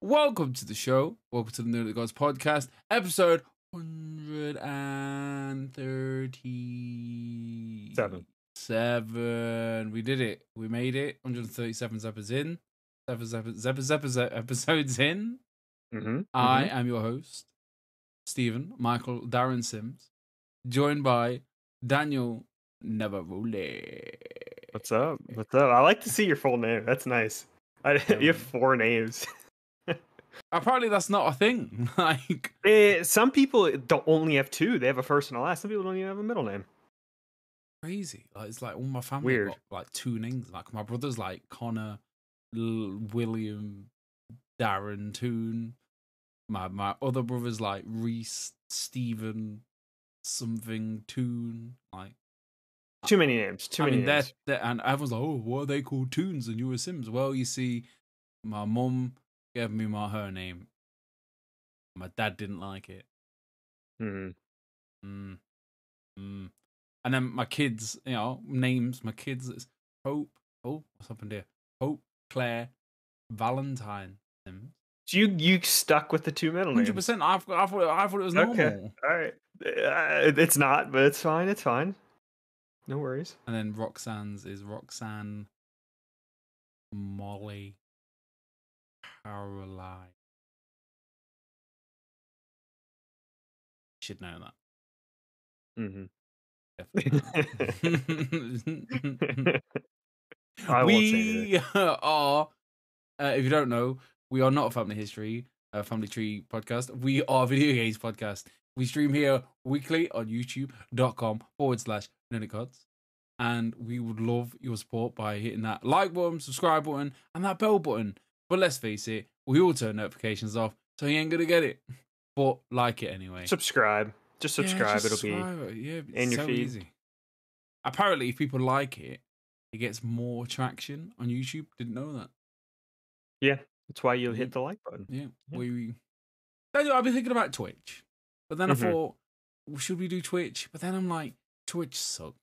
Welcome to the show. Welcome to the Nerdic podcast, episode 137. We did it. We made it. 137 episodes in. Episodes in. I am your host, Stephen Michael Darren Sims, joined by Daniel Neverole. What's up? What's up? I like to see your full name. That's nice. You have 4 names. Apparently, that's not a thing. Like, some people don't only have 2. They have a first and a last. Some people don't even have a middle name. Crazy. Like, it's like all my family Weird. got like 2 names. Like my brother's like Connor, William, Darren, Toon. My other brother's like Reese, Stephen, something, Toon. Like too many names. Too many names. And everyone's like, oh, what are they called Toons and you were Sims? Well, you see, my mum gave me her name. My dad didn't like it. And then my kids, names. My kids is Hope. Oh, what's happened here? Hope, Claire, Valentine. So you stuck with the 2 middle names. 100%. I thought it was normal. Okay. All right. It's not, but it's fine. It's fine. No worries. And then Roxanne's is Roxanne, Molly, Caroline. Should know that. Definitely. We are, if you don't know, we are not a family history, family tree podcast. We are a video games podcast. We stream here weekly on youtube.com/Nerdic. And we would love your support by hitting that like button, subscribe button, and that bell button. But let's face it, we all turn notifications off, so you ain't gonna get it. But like it anyway. Subscribe. Just subscribe. It'll be in your feed. Easy. Apparently, if people like it, it gets more traction on YouTube. Didn't know that. Yeah, that's why you hit the like button. Yeah. I've been thinking about Twitch, but then I thought, well, should we do Twitch? But then I'm like, Twitch sucks.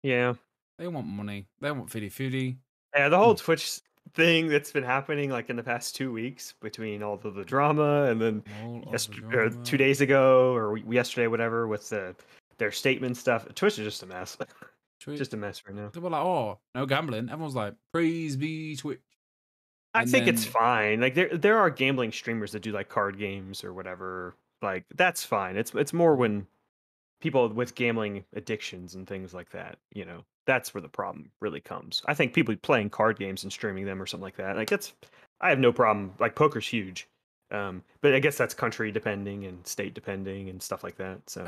Yeah. They want money. They want fiddy. Yeah, the whole Twitch thing that's been happening like in the past 2 weeks between all of the drama and then 2 days ago or yesterday, whatever, with their statement stuff. Twitch is just a mess. Just a mess right now. They were like, oh, no gambling. Everyone's like, praise be Twitch. I think it's fine. Like there are gambling streamers that do like card games or whatever. Like that's fine. It's more when people with gambling addictions and things like that, that's where the problem really comes. I think people playing card games and streaming them or something like that, like I have no problem. Like poker's huge, but I guess that's country depending and state depending and stuff like that. So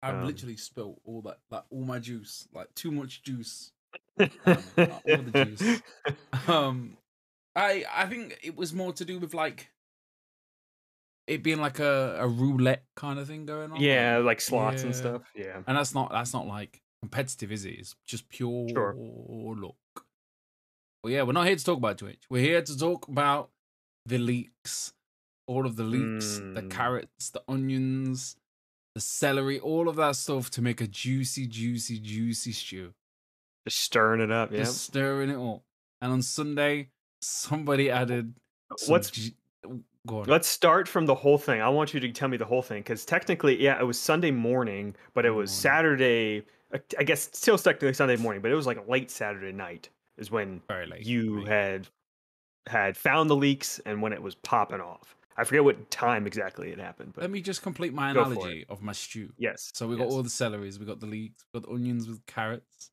I've literally spilled all that, like all my juice, like too much juice, all the juice. I think it was more to do with like it being like a roulette kind of thing going on. Yeah, like slots and stuff. Yeah. And that's not like competitive, is it? It's just pure luck. Well, yeah, we're not here to talk about Twitch. We're here to talk about the leaks. All of the leeks, the carrots, the onions, the celery, all of that stuff to make a juicy stew. Just stirring it up, yeah. Just stirring it up. And on Sunday, somebody added Go on. Let's start from the whole thing. I want you to tell me the whole thing because technically, yeah, it was Sunday morning, but it was Saturday. I guess still technically Sunday morning, but it was like a late Saturday night is when you had found the leaks and when it was popping off. I forget what time exactly it happened. But let me just complete my analogy of my stew. Yes. So we got all the celeries, we got the leeks, we got the onions with carrots,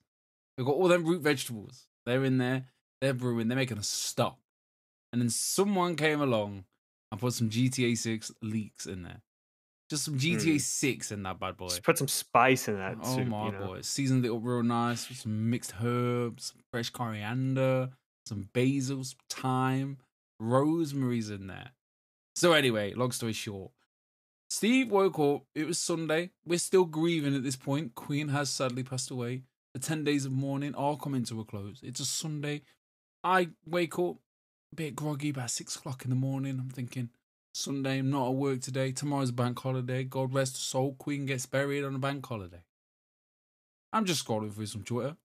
we got all them root vegetables. They're in there, they're brewing, they're making a stop, and then someone came along. I put some GTA 6 leaks in there. Just some GTA 6 in that bad boy. Just put some spice in that soup. Oh my boy. Seasoned it up real nice with some mixed herbs, some fresh coriander, some basil, some thyme, rosemary's in there. So anyway, long story short, Steve woke up. It was Sunday. We're still grieving at this point. Queen has sadly passed away. The 10 days of mourning are coming to a close. It's a Sunday. I wake up. A bit groggy, about 6 o'clock in the morning. I'm thinking, Sunday, I'm not at work today. Tomorrow's a bank holiday. God rest her soul. Queen gets buried on a bank holiday. I'm just scrolling through some Twitter.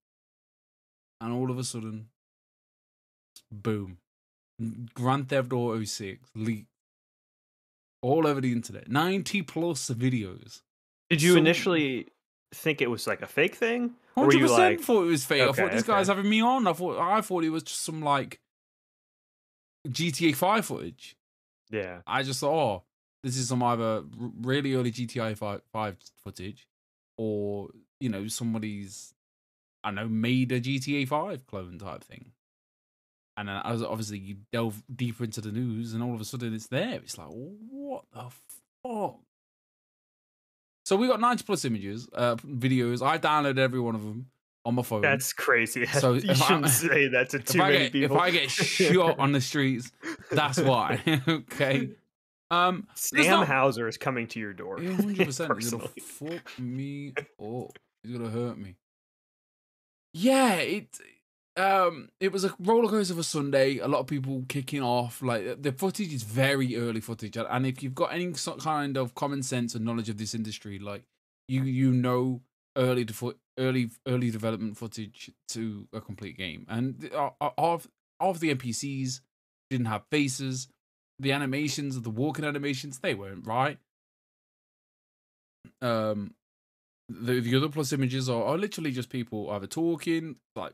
And all of a sudden, Boom. Grand Theft Auto 6 leaked all over the internet. 90 plus videos. Did you initially think it was like a fake thing? Or were you 100% like, thought it was fake. I thought this okay. guy's having me on. I thought it was just some like GTA 5 footage. Yeah. I just thought, oh, this is some either really early GTA 5 footage, or you know, somebody's, I don't know, made a GTA 5 clone type thing. And then as obviously you delve deeper into the news, and all of a sudden it's there. It's like, what the fuck? So we got 90 plus images, videos. I downloaded every one of them on my phone. That's crazy. So you shouldn't say that to too many people. If I get shot on the streets, that's why. Okay. Sam Hauser is coming to your door. 100%. He's gonna fuck me up. He's gonna hurt me. Yeah, it was a roller coaster of a Sunday. A lot of people kicking off. Like, the footage is very early footage, and if you've got any kind of common sense and knowledge of this industry, like you know early development footage to a complete game, and of the NPCs didn't have faces. The animations of the walking animations, they weren't right. The other plus images are literally just people either talking, like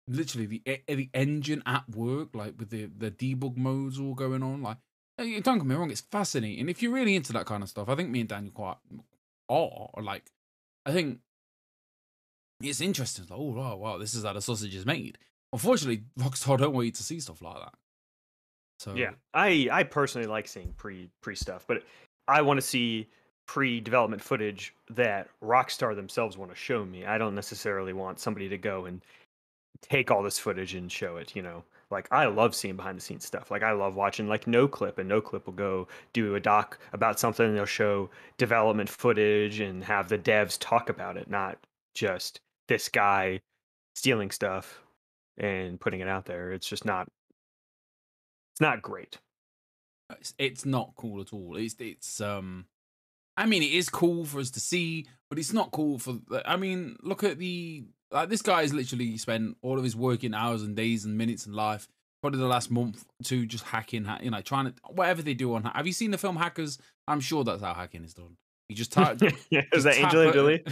literally the engine at work, like with the debug modes all going on. Like, don't get me wrong, it's fascinating. If you're really into that kind of stuff, I think me and Daniel quite are. Like, I think it's interesting. Like, oh wow, this is how the sausage is made. Unfortunately, Rockstar don't want you to see stuff like that. So yeah, I personally like seeing pre stuff, but I want to see pre-development footage that Rockstar themselves want to show me. I don't necessarily want somebody to go and take all this footage and show it, you know. Like, I love seeing behind the scenes stuff. Like, I love watching like No Clip, and No Clip will go do a doc about something, and they'll show development footage and have the devs talk about it, not just this guy stealing stuff and putting it out there. It's just not, it's not great. It's not cool at all. It's I mean, it is cool for us to see, but it's not cool for. I mean, look at this guy's literally spent all of his working hours and days and minutes in life, probably the last month, to just hacking, you know, trying to whatever they do on. Have you seen the film Hackers? I'm sure that's how hacking is done. You just type. Yeah, is that Angelina Jolie?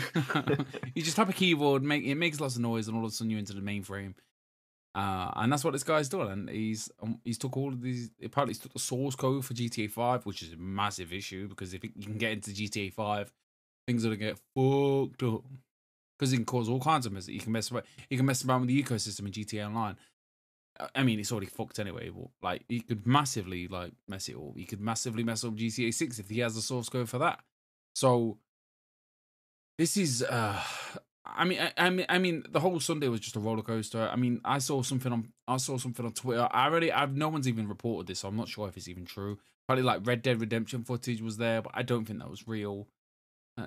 You just tap a keyboard, it makes lots of noise, and all of a sudden you're into the mainframe. And that's what this guy's done, and he's took all of these. Apparently, he's took the source code for GTA 5, which is a massive issue, because if you can get into GTA 5, things are gonna get fucked up, because it can cause all kinds of mess. You can mess around with the ecosystem in GTA Online. I mean, it's already fucked anyway, but like, he could massively like mess it up. He could massively mess up GTA 6 if he has the source code for that. So this is I mean, the whole Sunday was just a roller coaster. I mean, I saw something on Twitter. No one's even reported this, so I'm not sure if it's even true. Probably like Red Dead Redemption footage was there, but I don't think that was real.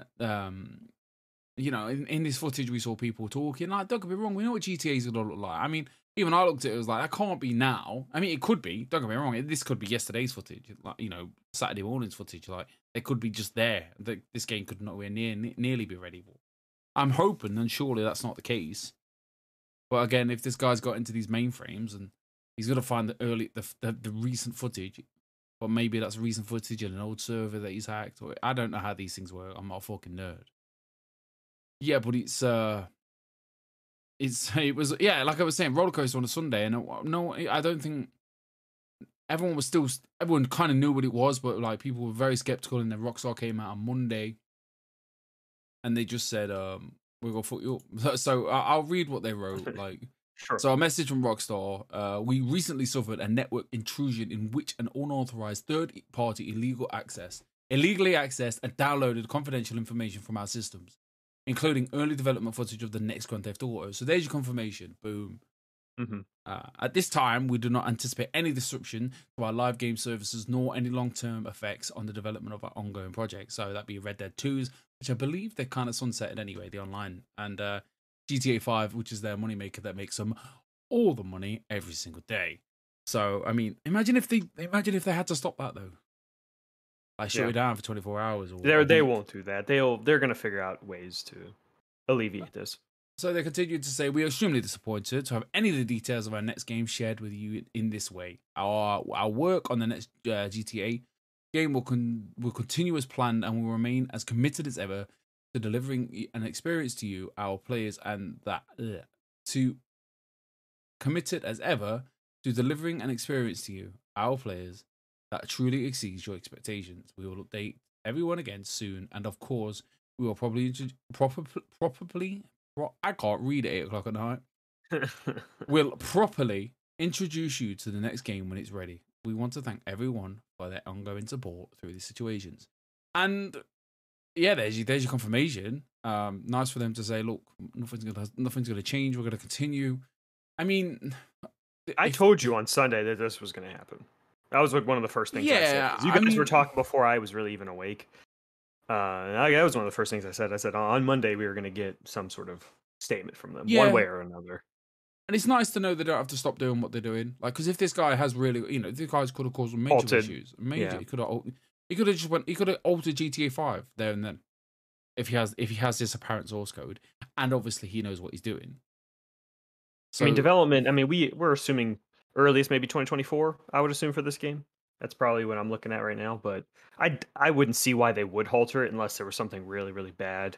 You know, in this footage we saw people talking. Like, don't get me wrong, we know what GTA is gonna look like. I mean, even I looked at it, was like, that can't be now. I mean, it could be. Don't get me wrong. This could be yesterday's footage, like, you know, Saturday morning's footage. Like, it could be just there. This game could nowhere nearly be ready. I'm hoping, and surely that's not the case. But again, if this guy's got into these mainframes, and he's gonna find the recent footage, but maybe that's recent footage in an old server that he's hacked. Or I don't know how these things work. I'm not a fucking nerd. Yeah, but it was like I was saying, roller coaster on a Sunday, and no, I don't think everyone kind of knew what it was, but like, people were very skeptical, and then Rockstar came out on Monday. And they just said, we're going to fuck you up. So I'll read what they wrote. Like, sure. So a message from Rockstar. We recently suffered a network intrusion in which an unauthorized third-party illegally accessed and downloaded confidential information from our systems, including early development footage of the next Grand Theft Auto. So there's your confirmation. Boom. Mm-hmm. At this time, we do not anticipate any disruption to our live game services, nor any long-term effects on the development of our ongoing project. So that'd be Red Dead 2's, which I believe they're kind of sunsetted anyway, the online, and GTA 5, which is their moneymaker that makes them all the money every single day. So, I mean, imagine if they had to stop that, though. Like, shut it down for 24 hours. They won't do that. They're going to figure out ways to alleviate this. So they continued to say, we are extremely disappointed to have any of the details of our next game shared with you in this way. Our work on the next GTA game will continue as planned and will remain as committed as ever to delivering an experience to you, our players, and to committed as ever to delivering an experience to you, our players, that truly exceeds your expectations. We will update everyone again soon, and of course, we will probably I can't read at 8 o'clock at night. We'll properly introduce you to the next game when it's ready. We want to thank everyone for their ongoing support through these situations. And yeah, there's your confirmation. Nice for them to say, look, nothing's gonna change. We're gonna continue. I mean, I told you on Sunday that this was going to happen. That was like one of the first things I said. 'Cause you guys were talking before I was really even awake. That was one of the first things I said. I said on Monday we were going to get some sort of statement from them, one way or another. And it's nice to know they don't have to stop doing what they're doing. Like, because if this guy has really, this guy could have caused some major issues. Major, he could have just went. He could have altered GTA 5 there and then, if he has this apparent source code, and obviously he knows what he's doing. So, I mean, development. I mean, we're assuming earliest maybe 2024. I would assume for this game. That's probably what I'm looking at right now. But I wouldn't see why they would halter it unless there was something really really bad.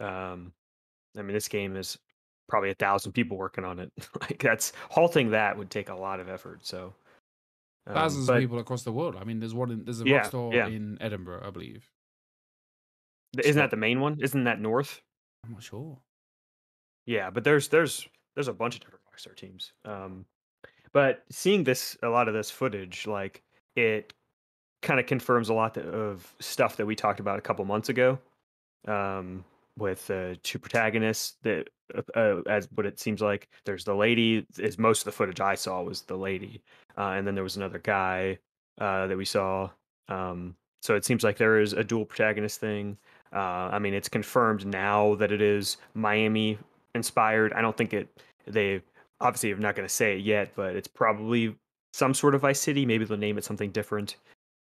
I mean, this game is probably 1,000 people working on it. Like halting that would take a lot of effort. So thousands of people across the world. I mean, there's a Rockstar in Edinburgh, I believe. Isn't that the main one? Isn't that North? I'm not sure. Yeah, but there's a bunch of different Rockstar teams. But seeing a lot of this footage, like it kind of confirms a lot of stuff that we talked about a couple months ago. With two protagonists that, as what it seems like, there's the lady. Is most of the footage I saw was the lady, and then there was another guy that we saw. So it seems like there is a dual protagonist thing. I mean, it's confirmed now that it is Miami inspired. I don't think they obviously are not going to say it yet, but it's probably some sort of Vice City. Maybe they'll name it something different,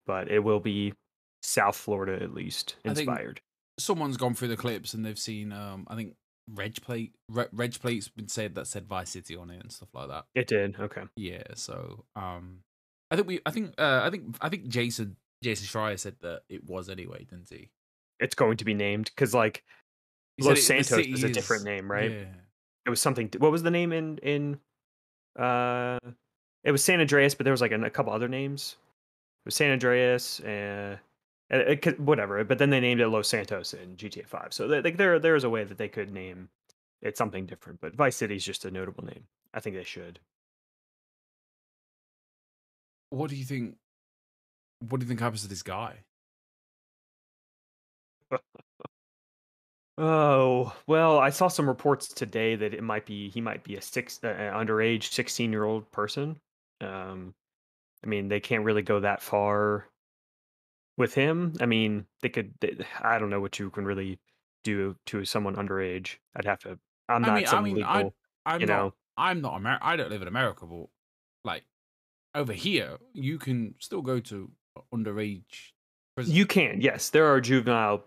but it will be South Florida at least inspired. Someone's gone through the clips and they've seen I think reg plate's been said that said Vice City on it and stuff like that. It did. Okay. Yeah, so I think Jason Schreier said that it was anyway, didn't he? It's going to be named because like Los Santos is a different name, right? Yeah. It was something. What was the name in it was San Andreas, but there was like a couple other names. It was San Andreas and whatever, but then they named it Los Santos in GTA 5. So like there is a way that they could name it something different, but Vice City is just a notable name. I think they should. What do you think? What do you think happens to this guy? Oh, well, I saw some reports today that he might be a underage 16-year-old person. I mean, they can't really go that far with him. I mean, I don't know what you can really do to someone underage. I'm not legal. I'm not American. I don't live in America, but like over here, you can still go to underage prison. You can, yes. There are juvenile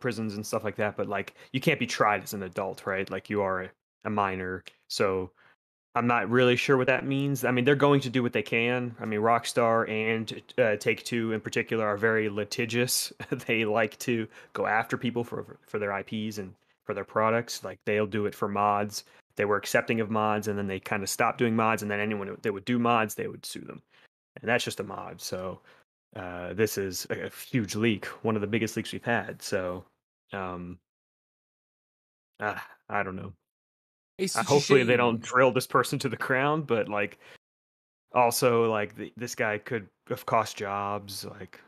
prisons and stuff like that, but like you can't be tried as an adult, right? Like you are a minor. So I'm not really sure what that means. I mean, they're going to do what they can. I mean, Rockstar and Take-Two in particular are very litigious. They like to go after people for their IPs and for their products. Like they'll do it for mods. They were accepting of mods, and then they kind of stopped doing mods. And then anyone that would do mods, they would sue them. And that's just a mod. So this is a huge leak, one of the biggest leaks we've had. So I don't know. Hopefully they don't drill this person to the ground, but like also like this guy could have cost jobs. Like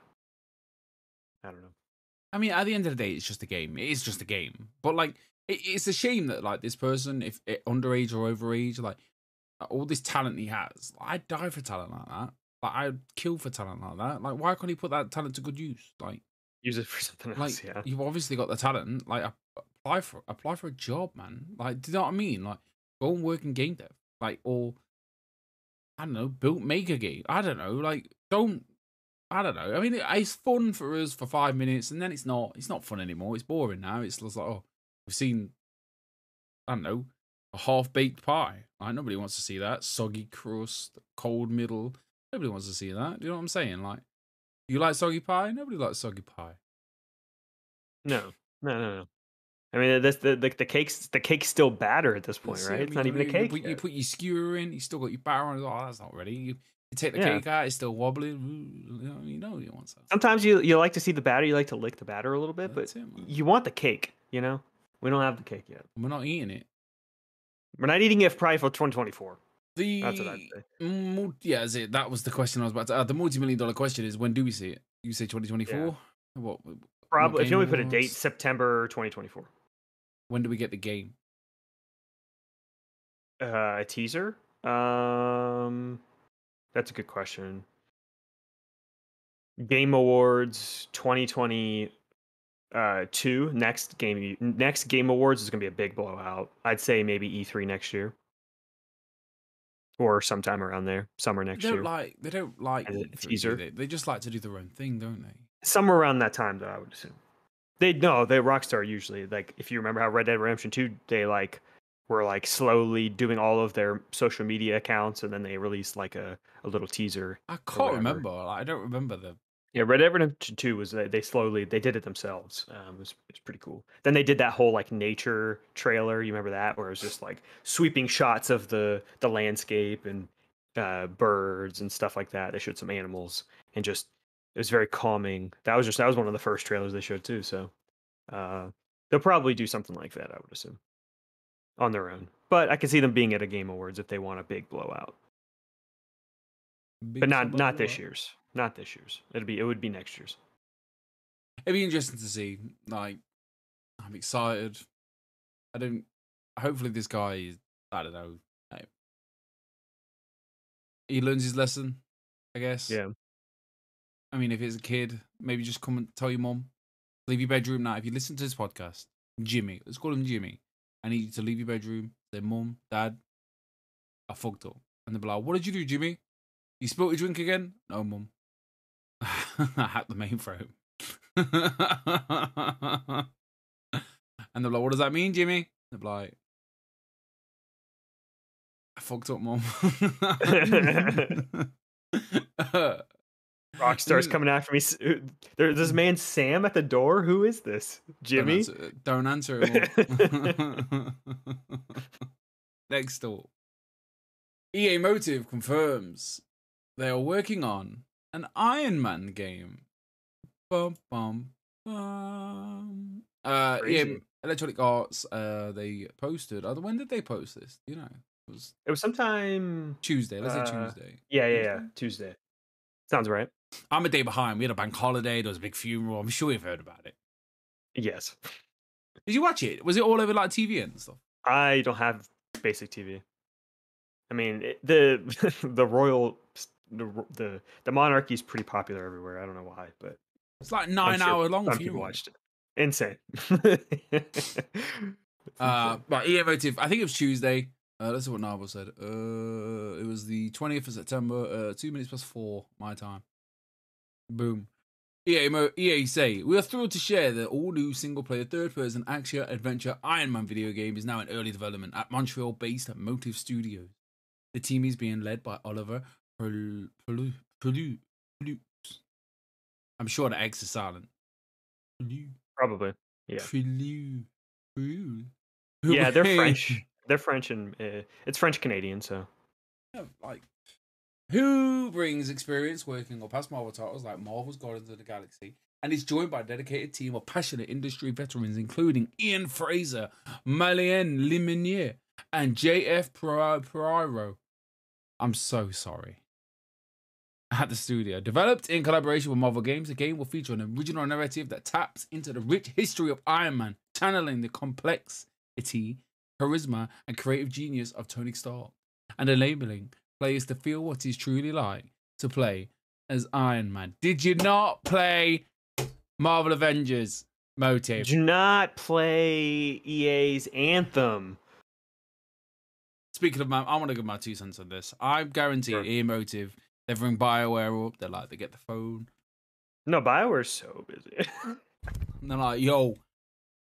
I don't know. I mean, at the end of the day, it's just a game. It is just a game. But like, it's a shame that like this person, if underage or overage, like all this talent he has, I'd die for talent like that. Like I'd kill for talent like that. Like why can't he put that talent to good use? Like use it for something else. Like yeah, you've obviously got the talent. Like apply for a job, man. Like, do you know what I mean? Like, go and work in game dev. Like, or I don't know, make a game. I don't know. Like, I don't know. I mean, it's fun for us for 5 minutes, and then it's not. It's not fun anymore. It's boring now. It's just like, oh, we've seen I don't know, a half-baked pie. Like, nobody wants to see that. Soggy crust, cold middle. Nobody wants to see that. Do you know what I'm saying? Like, you like soggy pie? Nobody likes soggy pie. No. I mean, the cake's still batter at this point, right? It's not even a cake You yet. put your skewer in, you still got your batter on. Oh, that's not ready. You take the Yeah. cake out, it's still wobbling. You know you want that. Sometimes you like to see the batter. You like to lick the batter a little bit, but That's it, man. you want the cake. You know, we don't have the cake yet. We're not eating it. We're not eating it probably for 2024. That's what I'd say. Yeah, that's it. That was the question I was about to. The multi-million-dollar question is, when do we see it? You say 2024. Yeah. What Probably. If you game only put a date, awards? September 2024. When do we get the game? A teaser. That's a good question. Game Awards 2022. Next Game Awards is gonna be a big blowout. I'd say maybe E3 next year, or sometime around there, summer next year. They don't like As a E3, teaser. do they? They just like to do their own thing, don't they? Somewhere around that time, though, I would assume. They Rockstar usually, like, if you remember how Red Dead Redemption 2, they were slowly doing all of their social media accounts, and then they released like a little teaser. I can't remember. Like, I don't remember the. Yeah, Red Dead Redemption 2 was they did it themselves. It's pretty cool. Then they did that whole like nature trailer. You remember that, where it was just like sweeping shots of the landscape and birds and stuff like that. They showed some animals and just it was very calming. That was one of the first trailers they showed too. So they'll probably do something like that, I would assume, on their own. But I can see them being at a Game Awards if they want a big blowout. But not this year's. Not this year's. It would be next year's. It'd be interesting to see. Like, I'm excited. Hopefully this guy is, I don't know. He learns his lesson, I guess. Yeah. I mean, if it's a kid, maybe just come and tell your mom. Leave your bedroom now. If you listen to this podcast, Jimmy, let's call him Jimmy. I need you to leave your bedroom. Say, Mom, Dad, I fucked up. And they'll be like, what did you do, Jimmy? You spilled your drink again? No, Mum. I hacked the mainframe. And they're like, what does that mean, Jimmy? They're like, I fucked up, Mom. Rockstar's coming after me. There's this man Sam at the door. Who is this? Jimmy? Don't answer it. Next door. EA Motive confirms they are working on an Iron Man game. Bum, bum, bum. EA Electronic Arts, they posted. When did they post this? Do you know? It was sometime Tuesday. Let's say Tuesday. Yeah. Tuesday. Sounds right. I'm a day behind. We had a bank holiday. There was a big funeral. I'm sure you've heard about it. Yes. Did you watch it? Was it all over like TV and stuff? I don't have basic TV. I mean, the royal the monarchy is pretty popular everywhere. I don't know why, but it's like 9 hour long. Some people watched it. Insane. But EA Motive, I think it was Tuesday. Let's see what Narvel said. It was the 20th of September, 2 minutes past 4 my time. Boom. EA say, we are thrilled to share that all new single-player third-person action-adventure Iron Man video game is now in early development at Montreal-based Motive Studios. The team is being led by Oliver Pelus. I'm sure the X is silent. Probably. Yeah. Pelus. Yeah, they're French. They're French and it's French Canadian, so. Yeah, like, who brings experience working on past Marvel titles like Marvel's Guardians of the Galaxy and is joined by a dedicated team of passionate industry veterans, including Ian Fraser, Malien Limonier, and JF Pereiro. I'm so sorry. At the studio. Developed in collaboration with Marvel Games, the game will feature an original narrative that taps into the rich history of Iron Man, channeling the complexity, charisma, and creative genius of Tony Stark, and enabling players to feel what it's truly like to play as Iron Man. Did you not play Marvel Avengers Motive? Do not play EA's Anthem. Speaking of, I want to give my 2 cents on this. I guarantee EA Motive, they bring BioWare up. They get the phone. No, BioWare's so busy. And they're like, yo,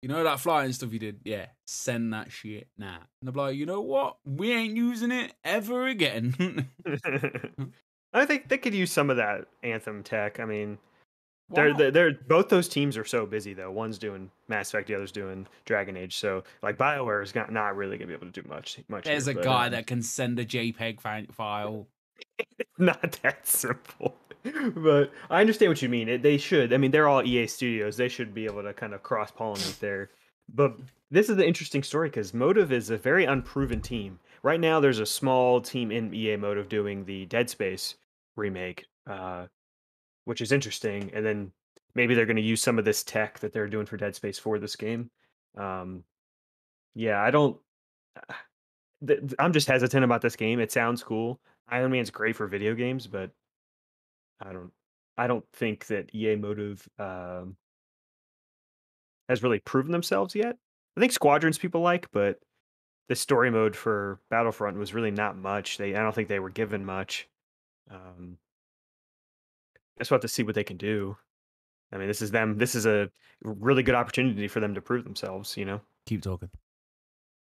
You know that flying stuff you did? Yeah, send that shit now. And they're like, you know what? We ain't using it ever again. I think they could use some of that Anthem tech. I mean, Why not? they're both those teams are so busy though. One's doing Mass Effect, the other's doing Dragon Age. So like BioWare is not really gonna be able to do much There's here. a But guy that can send a JPEG file. not that simple. But I understand what you mean. They should. I mean, they're all EA studios. They should be able to kind of cross pollinate there. But this is an interesting story because Motive is a very unproven team. Right now, there's a small team in EA Motive doing the Dead Space remake, which is interesting. And then maybe they're going to use some of this tech that they're doing for Dead Space for this game. Um, yeah, I don't. I'm just hesitant about this game. It sounds cool. Iron Man's great for video games, but I don't I don't think that EA Motive has really proven themselves yet. I think Squadrons people like, but the story mode for Battlefront was really not much. I don't think they were given much. Um, I just want to see what they can do. I mean, this is them. This is a really good opportunity for them to prove themselves. You know. Keep talking.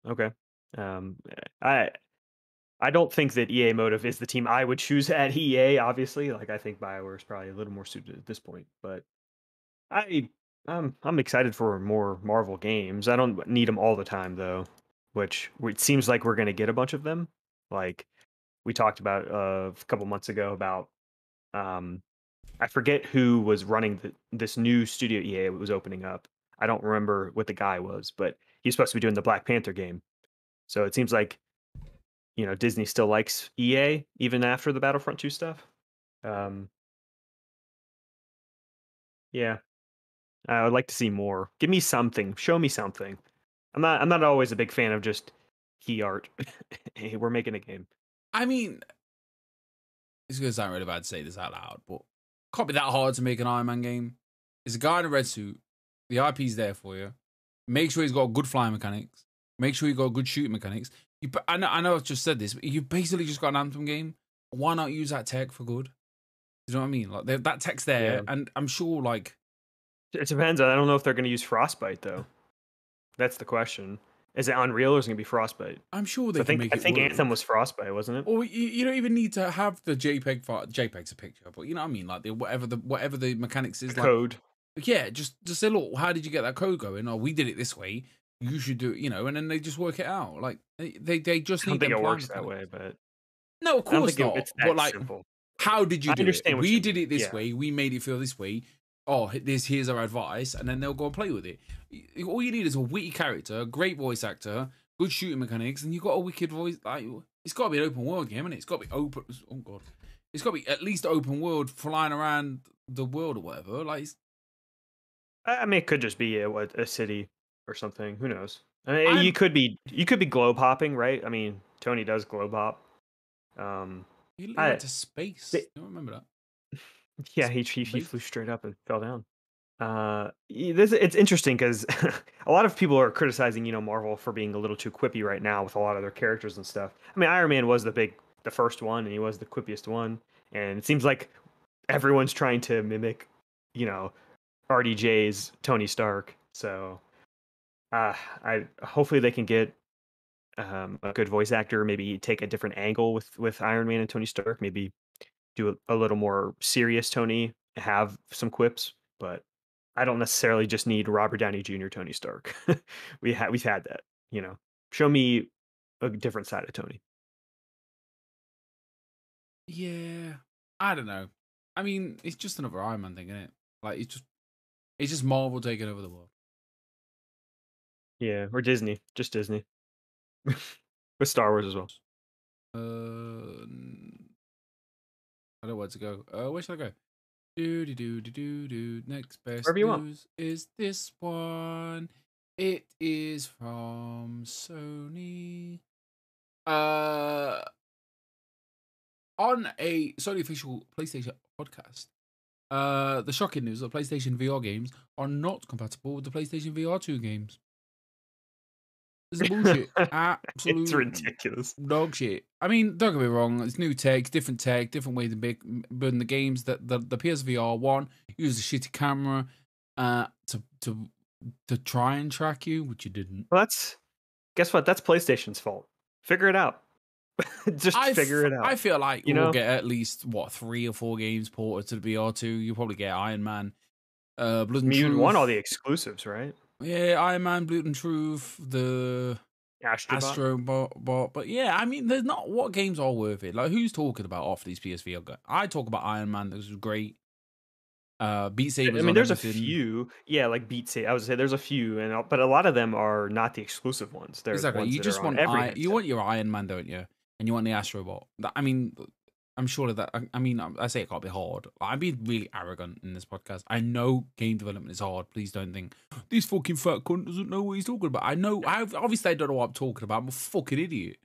Okay. Um, I I don't think that EA Motive is the team I would choose at EA. Obviously, like I think BioWare is probably a little more suited at this point, but I I'm excited for more Marvel games. I don't need them all the time though, which it seems like we're going to get a bunch of them. Like we talked about a couple months ago about um I forget who was running this new studio EA was opening up. I don't remember what the guy was, but he's supposed to be doing the Black Panther game. So it seems like Disney still likes EA even after the Battlefront 2 stuff. Um yeah, I would like to see more. Give me something. Show me something. I'm not always a big fan of just key art. Hey, we're making a game. I mean, it's going to sound really bad to say this out loud, but can't be that hard to make an Iron Man game. It's a guy in a red suit. The IP's there for you. Make sure he's got good flying mechanics. Make sure he's got good shooting mechanics. I know I've just said this, but you basically just got an Anthem game. Why not use that tech for good? You know what I mean? Like that tech's there, Yeah. and I'm sure like It depends. I don't know if they're going to use Frostbite though. That's the question. Is it Unreal or is it going to be Frostbite? I'm sure they I can think make I it think work. Anthem was Frostbite, wasn't it? Or you don't even need to have the JPEG file. JPEG's a picture, but you know what I mean? Like whatever the mechanics is, The like code. yeah, just say, look, how did you get that code going? Oh, we did it this way. You should do it, and then they just work it out. Like they just I don't need think them it plan works that mechanics. way, but No, of I don't course think not. it's But that like, simple. how did you I do understand it? what We you did mean. it this Yeah. way. We made it feel this way. Oh, here's our advice, and then they'll go and play with it. All you need is a witty character, a great voice actor, good shooting mechanics, and you've got a wicked voice. Like it's got to be an open world game, and it's got to be open. Oh god, it's got to be at least open world, flying around the world or whatever. Like, I mean, it could just be a city or something. Who knows? I mean, I'm you could be globe hopping, right? I mean, Tony does globe hop. he went I to space. th- You don't remember that? yeah, he Space. flew straight up and fell down. It's interesting because a lot of people are criticizing Marvel for being a little too quippy right now with a lot of their characters and stuff. I mean, Iron Man was the first one, and he was the quippiest one, and it seems like everyone's trying to mimic, you know, RDJ's Tony Stark. So, I hopefully they can get a good voice actor, maybe take a different angle with Iron Man and Tony Stark, maybe do a little more serious Tony, have some quips, but I don't necessarily just need Robert Downey Jr. Tony Stark. We've had that, you know. Show me a different side of Tony. Yeah, I don't know. I mean, it's just another Iron Man thing, isn't it? Like it's just Marvel taking over the world. Yeah, or Disney, just Disney. With Star Wars as well. I don't know where to go. Where should I go? Do. Next best Wherever you want. news is this one. It is from Sony. On a Sony official PlayStation podcast. The shocking news that PlayStation VR games are not compatible with the PlayStation VR 2 games. This is bullshit. Absolute It's ridiculous. dog shit. I mean, don't get me wrong. It's new tech, different way to build the games. That the PSVR 1 uses a shitty camera to to try and track you, which you didn't. Well, guess what? That's PlayStation's fault. Figure it out. Just figure it out. I feel like you we'll know? get at least 3 or 4 games ported to the VR2. You'll probably get Iron Man, Blood and You'd Truth. want all the exclusives, right? Yeah, Iron Man, Blood and Truth, the Astrobot. But yeah, I mean, there's not what games are worth it. Like, who's talking about off these PSVR guys? I talk about Iron Man. This was great. Beat Saber's I mean, on there's everything. a few. Yeah, like Beat Saber. I would say there's a few, but a lot of them are not the exclusive ones. They're Exactly. ones You that just are on want every you want your Iron Man, don't you? And you want the Astrobot. I mean, I'm sure that I mean, I say it can't be hard. I'm being really arrogant in this podcast. I know game development is hard. Please don't think this fucking fat cunt doesn't know what he's talking about. I know. Obviously I don't know what I'm talking about. I'm a fucking idiot.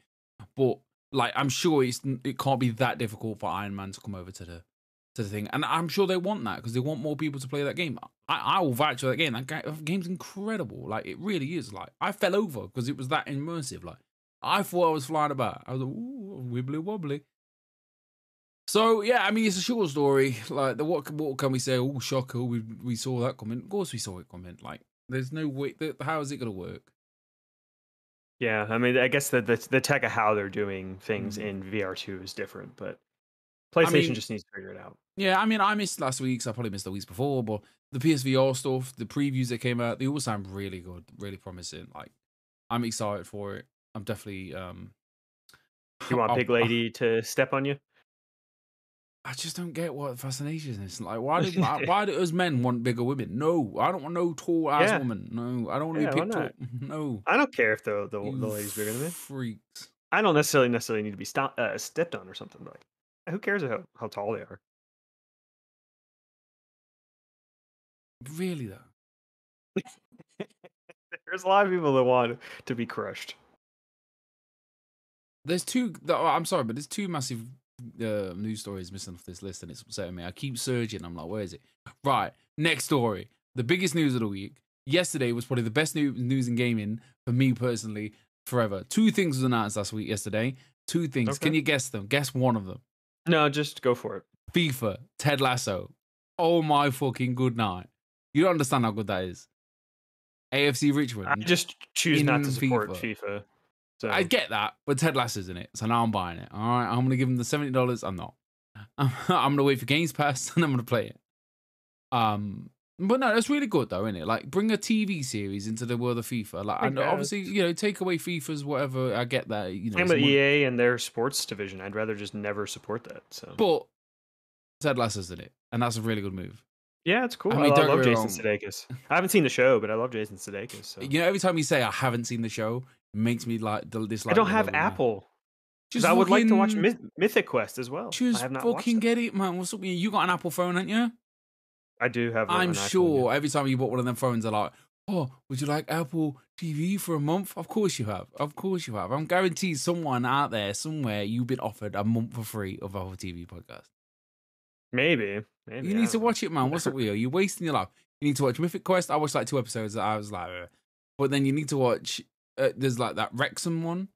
But like, I'm sure it can't be that difficult for Iron Man to come over to the thing, and I'm sure they want that because they want more people to play that game. I will vouch for that game. That game's incredible. Like, it really is. Like, I fell over because it was that immersive. Like, I thought I was flying about. I was like, ooh, wibbly wobbly. So yeah, I mean, it's a short story. Like, what can we say? Oh, shocker! We saw that coming. Of course, we saw it coming. Like, there's no way. How is it going to work? Yeah, I mean, I guess the tech of how they're doing things in VR2 is different, but PlayStation just needs to figure it out. Yeah, I mean, I missed last week's. I probably missed the weeks before, but the PSVR stuff, the previews that came out, they all sound really good, really promising. Like, I'm excited for it. I'm definitely. You want Big Lady to step on you? I just don't get what the fascination is. Like, why do us men want bigger women? No, I don't want no tall ass woman. No, I don't want to be picked up. No, I don't care if the lady's bigger than me. Freaks. I don't necessarily need to be stepped on or something. But like, who cares how tall they are? Really though, there's a lot of people that want to be crushed. There's two. I'm sorry, but there's two massive news stories missing off this list, and it's upsetting me. I keep searching. I'm like, where is it? Right, next story. The biggest news of the week. Yesterday was probably the best news in gaming for me personally forever. 2 things was announced yesterday. 2 things. Okay. Can you guess them? Guess one of them. No, just go for it. FIFA, Ted Lasso. Oh my fucking good night. You don't understand how good that is. AFC Richmond. I just choose not to support FIFA. So. I get that, but Ted Lasso's in it, so now I'm buying it. All right, I'm going to give him the $70. I'm not. I'm going to wait for Games Pass, and I'm going to play it. But no, that's really good though, isn't it? Like, bring a TV series into the world of FIFA. Like, and obviously, take away FIFA's whatever. I get that. Same with EA and their sports division. I'd rather just never support that. So, but Ted Lasso's in it, and that's a really good move. Yeah, it's cool. I mean, I love Jason Sudeikis. I haven't seen the show, but I love Jason Sudeikis. So. Every time you say I haven't seen the show, it makes me dislike. I don't have Apple. Just I would like to watch Mythic Quest as well. Just I have not fucking get it, man. What's up with you? You got an Apple phone, haven't you? I do have. I'm sure every time you bought one of them phones, they're like, "Oh, would you like Apple TV for a month?" Of course you have. Of course you have. I'm guaranteed someone out there somewhere you've been offered a month for free of Apple TV podcast. Maybe. You need to watch it, man. What's up with you? You're wasting your life. You need to watch Mythic Quest. I watched like 2 episodes. I was like, but then you need to watch. There's like that Wrexham one.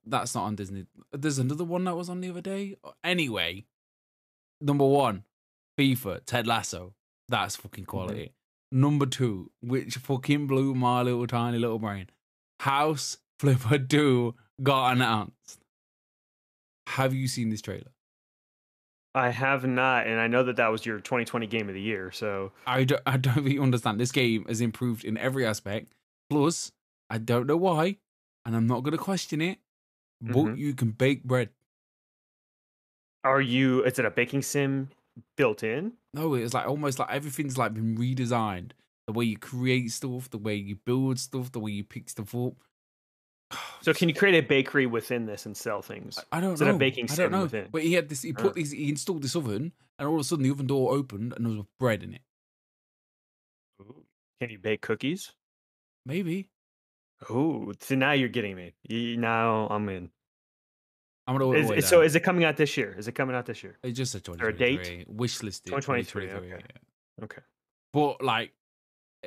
That's not on Disney. There's another one that was on the other day. Anyway, number 1, FIFA, Ted Lasso. That's fucking quality. Mm-hmm. Number 2, which fucking blew my little tiny little brain. House Flipper 2 got announced. Have you seen this trailer? I have not, and I know that was your 2020 game of the year, so... I don't really understand. This game has improved in every aspect. Plus, I don't know why, and I'm not going to question it, but you can bake bread. Is it a baking sim built in? No, it's like almost like everything's like been redesigned. The way you create stuff, the way you build stuff, the way you pick stuff up. So can you create a bakery within this and sell things? I don't know. Is it a baking sim within? But he installed this oven, and all of a sudden the oven door opened and there was bread in it. Ooh. Can you bake cookies? Maybe. Oh, so now you're getting me. Now I'm in. I'm gonna wait. So is it coming out this year? Is it coming out this year? It's just a 2023. Or a date? Wish listed. 2023. Okay. Yeah. Okay. But like,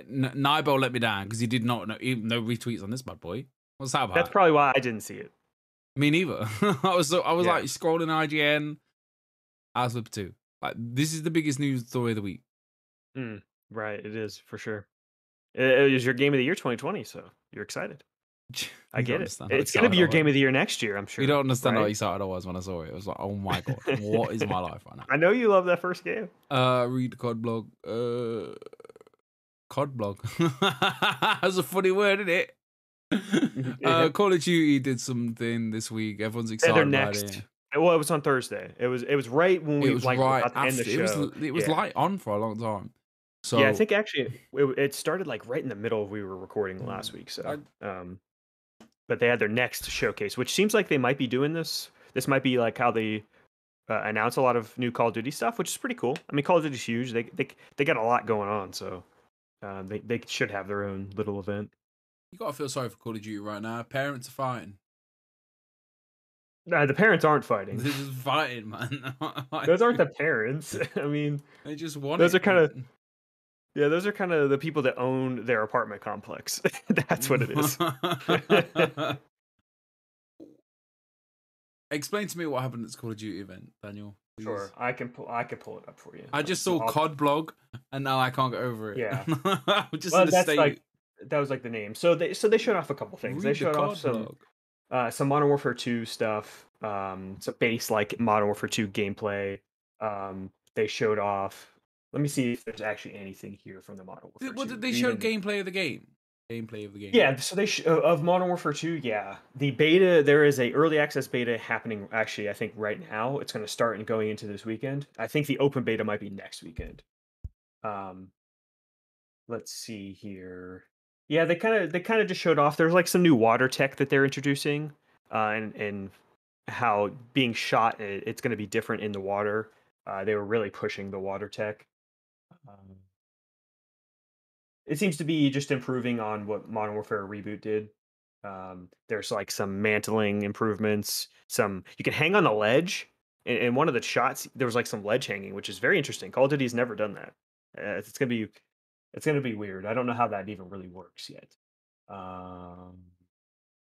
Nibo let me down because he did not know. No retweets on this bad boy. What's that about? That's probably why I didn't see it. Me neither. I was like scrolling IGN. House Flipper 2. Like, this is the biggest news story of the week. Right, it is for sure. It was your game of the year 2020, so you're excited. I You don't get it. understand how It's gonna be excited I your game was. of the year next year, I'm You sure. don't understand how Right? excited I was when I saw it. It was like, oh my god, what is my life right now? I know you love that first game. Read the COD blog. COD blog. That's a funny word, isn't it? Yeah. Call of Duty did something this week. Everyone's They're excited about next. it. Well, it was on Thursday. It was right when It we was like were right about to end the after. show. It was Yeah. light on for a long time. Yeah, I So think actually it started like right in the middle of we were recording last week. So, I, but they had their next showcase, which seems like they might be doing this. This might be like how they announce a lot of new Call of Duty stuff, which is pretty cool. I mean, Call of Duty's huge. They got a lot going on, so they should have their own little event. you gotta feel sorry for Call of Duty right now. Parents are fighting. The parents aren't fighting. They're just fighting, man. Those aren't the parents. I mean, They just want those it. are kind of yeah, those are kind of the people that own their apartment complex. That's what it is. Explain to me what happened at this Call of Duty event, Daniel. Please. Sure, I can pull it up for you. I just saw COD blog, and now I can't get over it. Yeah. I'm just Well, in a that's state. like that was like the name. So they showed off a couple things. They Read the showed off COD some Modern Warfare 2 stuff, some base like Modern Warfare 2 gameplay. They showed off. Let me see if there's actually anything here from the Modern Warfare What 2. did they show? Gameplay of the game. Gameplay of the game. Yeah, so of Modern Warfare 2, yeah. The beta, there is a early access beta happening actually, I think right now. It's going to start and going into this weekend. I think the open beta might be next weekend. Um let's see here. Yeah, they kind of just showed off there's like some new water tech that they're introducing and how being shot it's going to be different in the water. They were really pushing the water tech. Um, it seems to be just improving on what Modern Warfare Reboot did. There's like some mantling improvements. Some you can hang on the ledge. In one of the shots, there was like some ledge hanging, which is very interesting. Call of Duty's never done that. It's gonna be weird. I don't know how that even really works yet.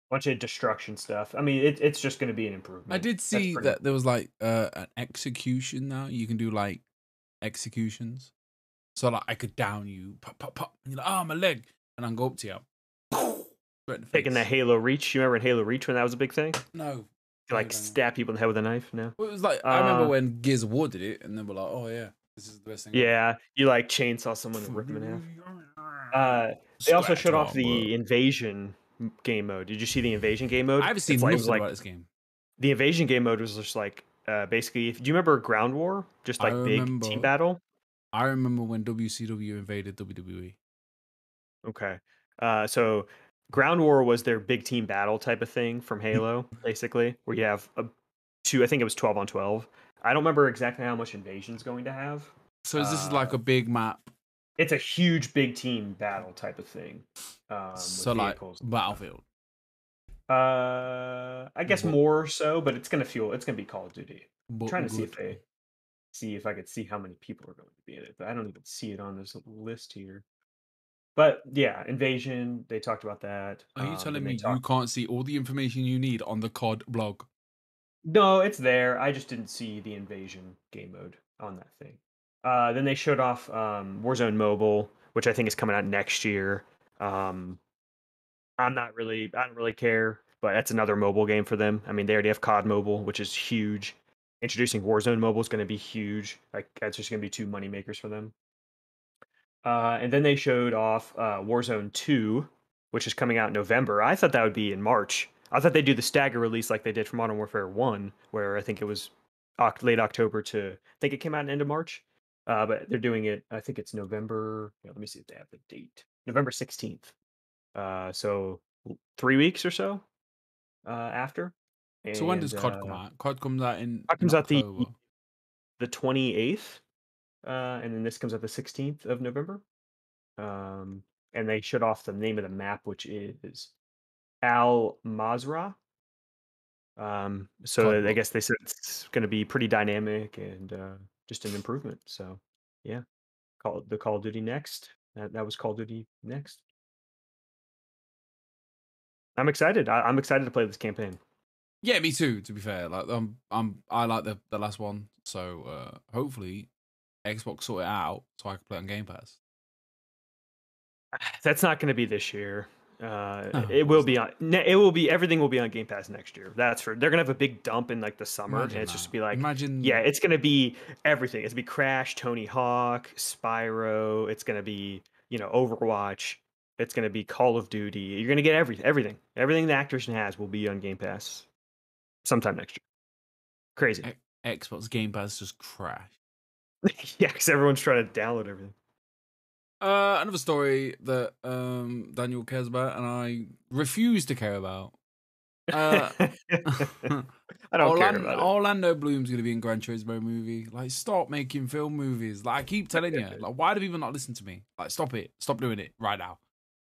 Bunch of destruction stuff. I mean, it's just gonna be an improvement. I did see that there was like an execution now. You can do like executions. So like I could down you, pop, pop, pop, and you're like, oh, my leg, and I go up to you, right in the taking face. that Halo Reach. You remember in Halo Reach when that was a big thing? No. You like stab people in the head with a knife? No. Well, it was like I remember when Gears of War did it, and they were like, "Oh yeah, this is the best thing." Yeah, you like chainsaw someone and rip them in half. They also showed off the invasion game mode. Did you see the invasion game mode? I haven't seen nothing about this game. The invasion game mode was just like basically. Do you remember Ground War? Just like big team battle. I remember when WCW invaded WWE. Okay, so Ground War was their big team battle type of thing from Halo, basically, where you have two. I think it was 12 on 12. I don't remember exactly how much Invasion's going to have. So is this like a big map? It's a huge big team battle type of thing. So like Battlefield. I guess more so, but it's gonna be Call of Duty. I'm trying to see if I could see how many people are going to be in it, but I don't even see it on this list here. But yeah, Invasion, they talked about that. Are you telling me you can't see all the information you need on the COD blog? No, it's there. I just didn't see the Invasion game mode on that thing. Then they showed off Warzone Mobile, which I think is coming out next year. I don't really care, but that's another mobile game for them. I mean, they already have COD Mobile, which is huge. Introducing Warzone Mobile is going to be huge. Like that's just going to be two money makers for them. And then they showed off Warzone 2, which is coming out in November. I thought that would be in March. I thought they'd do the stagger release like they did for Modern Warfare 1, where I think it was late October to, I think it came out in end of March. But they're doing it, I think it's November. Let me see if they have the date. November 16th. So 3 weeks or so after. So when does COD come out? COD comes out in October. The 28th. And then this comes out the 16th of November. And they showed off the name of the map, which is Al Mazrah. So I guess they said it's going to be pretty dynamic and just an improvement. So yeah, Call of Duty Next. That was Call of Duty Next. I'm excited. I'm excited to play this campaign. Yeah, me too. To be fair, like I like the last one, so hopefully Xbox sort it out so I can play it on Game Pass. That's not going to be this year. No, It of will course be not. on. It will be. Everything will be on Game Pass next year. That's for. They're gonna have a big dump in like the summer, and Imagine it's just that. be like, yeah, Imagine. it's gonna be everything. It's gonna be Crash, Tony Hawk, Spyro. It's gonna be Overwatch. It's gonna be Call of Duty. You're gonna get everything. Everything the Activision has will be on Game Pass sometime next year. Crazy. Xbox Game Pass just crashed. Yeah, because everyone's trying to download everything. Another story that Daniel cares about and I refuse to care about. Uh, I don't care about it. Orlando Bloom's gonna be in Gran Turismo movie. Like, stop making film movies. Like, I keep telling you. Like, why do people not listen to me? Like, stop it. Stop doing it right now.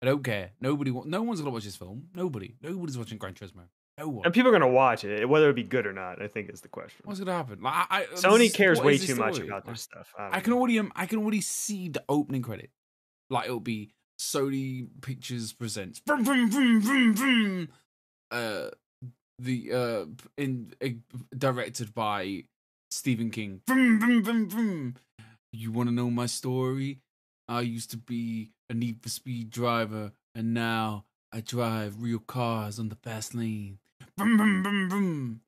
I don't care. No one's gonna watch this film. Nobody's watching Gran Turismo. No one. And people are gonna watch it, whether it be good or not. I think is the question. What's gonna happen? Like, Sony cares what way is this too much story? about Like, this stuff. I can already see the opening credit. Like, it'll be Sony Pictures presents. Vroom, vroom, vroom, vroom, vroom. Directed by Stephen King. Vroom, vroom, vroom, vroom. You want to know my story? I used to be a Need for Speed driver, and now I drive real cars on the fast lane. Vroom, vroom, vroom, vroom.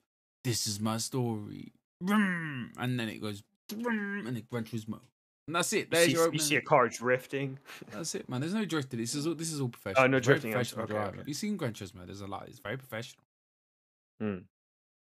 This is my story. Vroom. And then it goes, vroom, and it Gran Turismo. And that's it. There's your opening. You see a car drifting. That's it, man. There's no drifting. This is all Oh, professional. no It's very drifting. professional Okay, driving. okay. You've seen Gran Turismo. There's a lot. It's very professional. Hmm.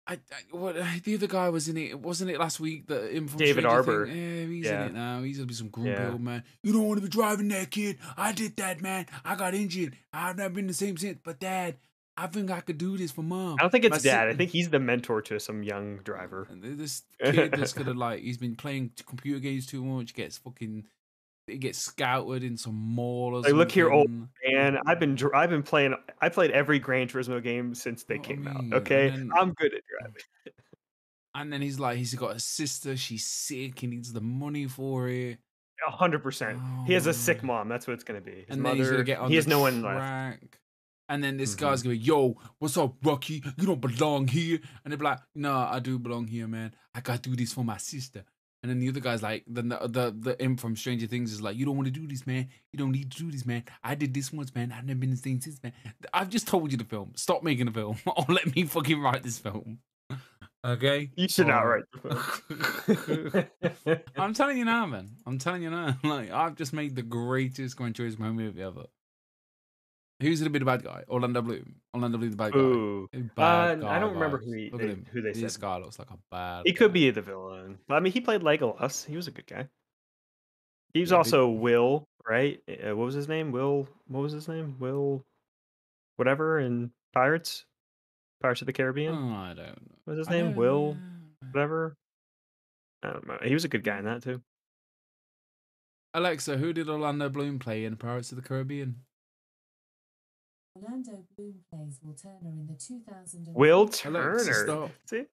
The other guy was in it. Wasn't it last week that him from David Stranger Arbor. Things? Yeah, he's in it now. He's gonna be some grumpy Yeah. old man. You don't want to be driving that, kid. I did that, man. I got injured. I've never been the same since. But Dad, I think I could do this for Mom. I don't think it's My Dad. I think he's the mentor to some young driver. This kid that's gonna he's been playing computer games too much. He gets scouted in some mall or something. Look here, old man. I've been playing. I played every Gran Turismo game since they came out. Okay, I'm good at driving. And then he's got a sister. She's sick. He needs the money for it. 100%. He has a sick mom. That's what it's gonna be. His and mother. Then he's gonna get on he has the no track. one left. And then this guy's gonna be, yo, what's up, Rocky? You don't belong here. And they're like, nah, I do belong here, man. I gotta do this for my sister. And then the other guy's like, then the imp from Stranger Things is like, you don't want to do this, man. You don't need to do this, man. I did this once, man. I've never been the same since, man. I've just told you the film. Stop making the film. Or let me fucking write this film. Okay? You should not write the film. I'm telling you now, man. I'm telling you now. Like, I've just made the greatest Gran Turismo movie ever. Who's gonna be the bad guy? Orlando Bloom. Orlando Bloom, the bad guy. Ooh. Bad guy I don't remember vibes. who they said. This guy looks like a bad. He could be the villain. I mean, he played Legolas. He was a good guy. He was also Will, right? What was his name? Will. What was his name? Will. Whatever in Pirates of the Caribbean. Oh, I don't know. What was his name? Will. Whatever. I don't know. He was a good guy in that too. Alexa, who did Orlando Bloom play in Pirates of the Caribbean? Orlando Bloom plays Will Turner in the 2000. Will Turner. Alexa, stop. See?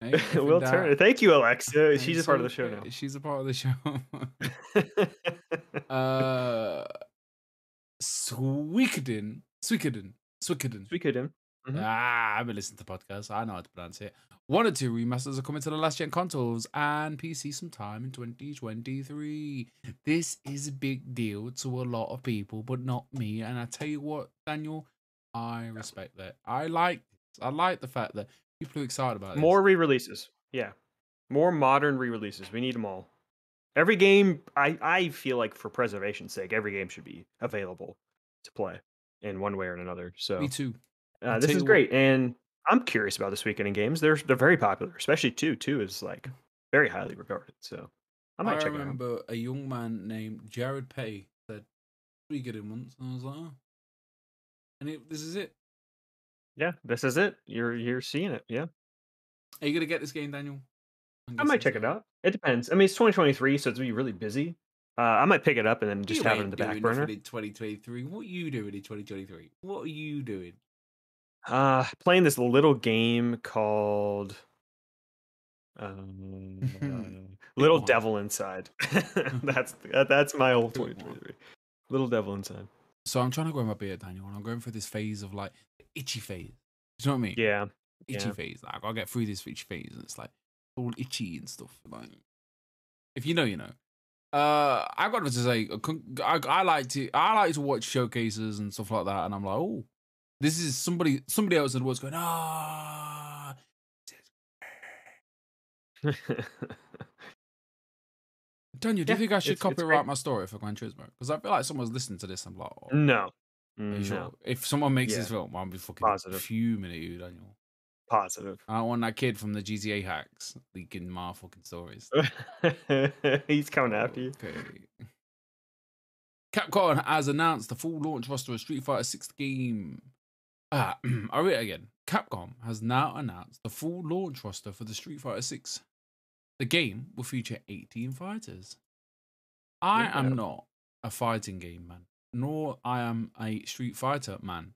Hey, Will Turner. Thank you, Alexa. She's a part of the show now. She's a part of the show. Swikeden. Mm-hmm. I've been listening to podcasts. I know how to pronounce it. 1 or 2 remasters are coming to the last gen consoles and PC sometime in 2023. This is a big deal to a lot of people, but not me. And I tell you what, Daniel, I respect that. I like the fact that people are excited about more re-releases. Yeah, more modern re-releases. We need them all. Every game, I feel like for preservation's sake, every game should be available to play in one way or another. So me too. This is great, and I'm curious about this weekend in games. They're very popular, especially 2. 2 is like very highly regarded. So I might check it out. I remember a young man named Jared Petty said we get him once, and I was like, oh. And this is it. Yeah, this is it. You're seeing it. Yeah. Are you gonna get this game, Daniel? I might check it out. It depends. I mean, it's 2023, so it's gonna be really busy. I might pick it up and then just have it in the back burner. In 2023. What are you doing in 2023? What are you doing? Playing this little game called Little Devil Inside. that's my old 2023. Little Devil Inside. So I'm trying to grow my beard, Daniel, and I'm going through this phase of like itchy phase. Do you know what I mean? Yeah. Itchy phase. Like, I'll get through this itchy phase, and it's like all itchy and stuff. Like, if you know, you know. I got to say, I like to watch showcases and stuff like that, and I'm like, oh, this is somebody else in the world's going, Daniel, do you Yeah, think I should it's great. copyright my story for Gran Turismo? Because I feel like someone's listening to this. I'm like, oh, No, are you sure? no, If someone makes yeah, this film, I'll be fucking positive, fuming at you, Daniel. positive. I don't want that kid from the GTA hacks leaking my fucking stories. He's coming after you. Okay. Capcom has announced the full launch roster of Street Fighter 6 game. I'll read it again. Capcom has now announced the full launch roster for the Street Fighter 6. The game will feature 18 fighters. I am not a fighting game man, nor I am a Street Fighter man.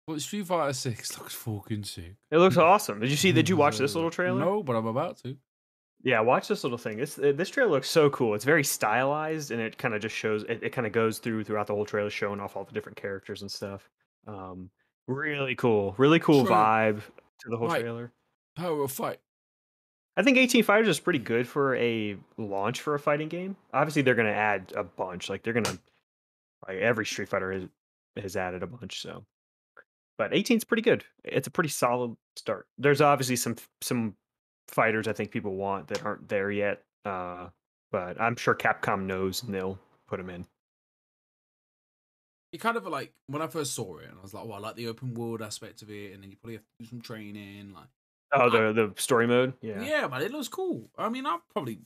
But Street Fighter 6 looks fucking sick. It looks awesome. Did you watch this little trailer? No, but I'm about to. Yeah, watch this little thing. This trailer looks so cool. It's very stylized, and it kind of just shows. It kind of goes throughout the whole trailer, showing off all the different characters and stuff. Really cool vibe to the whole trailer. Power of fight. I think 18 fighters is pretty good for a launch for a fighting game. Obviously, they're gonna add a bunch. Like every Street Fighter has added a bunch. So, but 18 is pretty good. It's a pretty solid start. There's obviously some fighters I think people want that aren't there yet. But I'm sure Capcom knows and they'll put them in. It kind of like when I first saw it, and I was like, "Oh, I like the open world aspect of it," and then you probably have to do some training, like. Oh, the story mode, yeah, yeah, man, it looks cool. I mean, I'll probably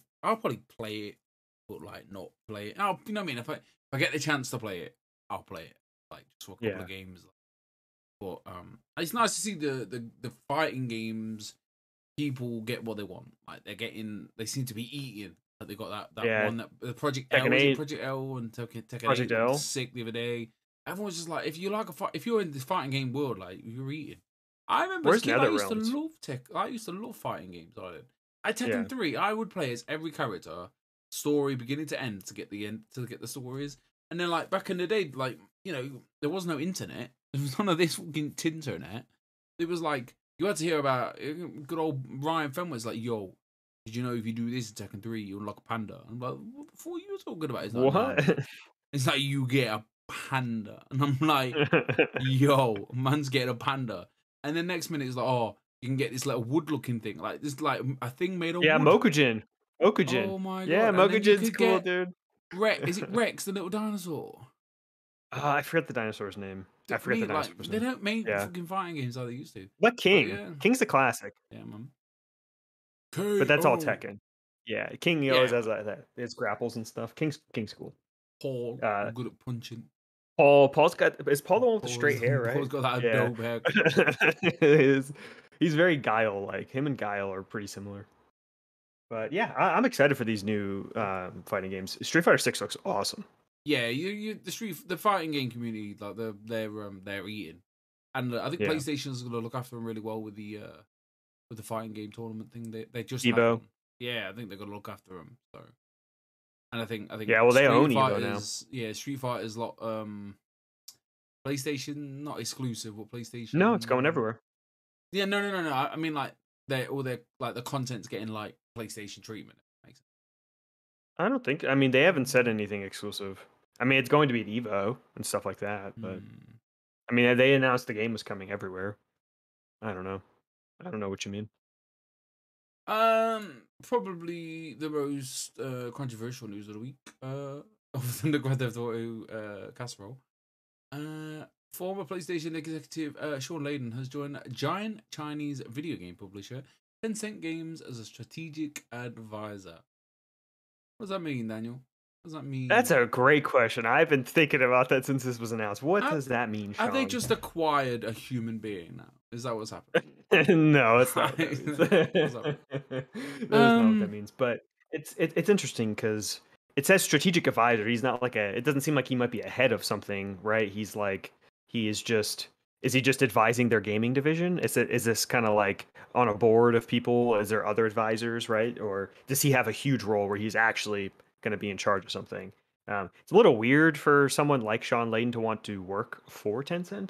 play it, but like not play it. You know what I mean? If I get the chance to play it, I'll play it, like just for a couple of games. But it's nice to see the fighting games. People get what they want. Like they seem to be eating. Like they got that one that the Project L, Project L and Tekken Project 8 L was sick the other day. Everyone's just like, if you're in this fighting game world, like you're eating. I remember as a kid, I used to love fighting games. At Tekken 3, I would play as every character, story beginning to end to get the stories. And then like back in the day, like, you know, there was no internet. There was none of this fucking internet. It was like you had to hear about good old Ryan Fenwick's like, yo, did you know if you do this in Tekken 3, you unlock a panda? I'm like, what the fuck are you talking about? It's like, what? No. It's like you get a panda. And I'm like, yo, man's getting a panda. And then next minute it's like, oh, you can get this little wood-looking thing, like this, like a thing made of wood. Mokujin. Oh my god! Yeah, Mokujin's cool, dude. Is it Rex, the little dinosaur? I forget the dinosaur's name. I forget the dinosaur's name. They don't make fucking fighting games like they used to. What King? King's a classic. Yeah, man. But that's all Tekken. Yeah, King always has that. His grapples and stuff. King's cool. Paul, good at punching. Paul's got. Is Paul the one with the straight hair, right? Paul's got that dope hair. He's very Guile like. Him and Guile are pretty similar. But yeah, I'm excited for these new fighting games. Street Fighter 6 looks awesome. Yeah, the fighting game community, like they're eating, and I think PlayStation's going to look after them really well with the fighting game tournament thing. They just Evo. Yeah, I think they're going to look after them. So. And I think yeah, well, they own Evo now. Yeah, Street Fighter's lot PlayStation not exclusive, but PlayStation. No, it's going everywhere. Yeah, no. I mean, like the content's getting like PlayStation treatment. Makes sense. I don't think. I mean, they haven't said anything exclusive. I mean, it's going to be at Evo and stuff like that. But I mean, they announced the game was coming everywhere. I don't know what you mean. Probably the most controversial news of the week, other than the Grand Theft Auto casserole. Former PlayStation executive Sean Layden has joined giant Chinese video game publisher Tencent Games as a strategic advisor. What does that mean, Daniel? What does that mean? That's a great question. I've been thinking about that since this was announced. What does that mean, Sean? Have they just acquired a human being now? Is that what's happening? No, it's not. That means. That's not what that means. But it's interesting because it says strategic advisor. He's not like it doesn't seem like he might be a head of something, right? He's like is he just advising their gaming division? Is this kind of like on a board of people? Is there other advisors, right? Or does he have a huge role where he's actually going to be in charge of something? It's a little weird for someone like Sean Layden to want to work for Tencent.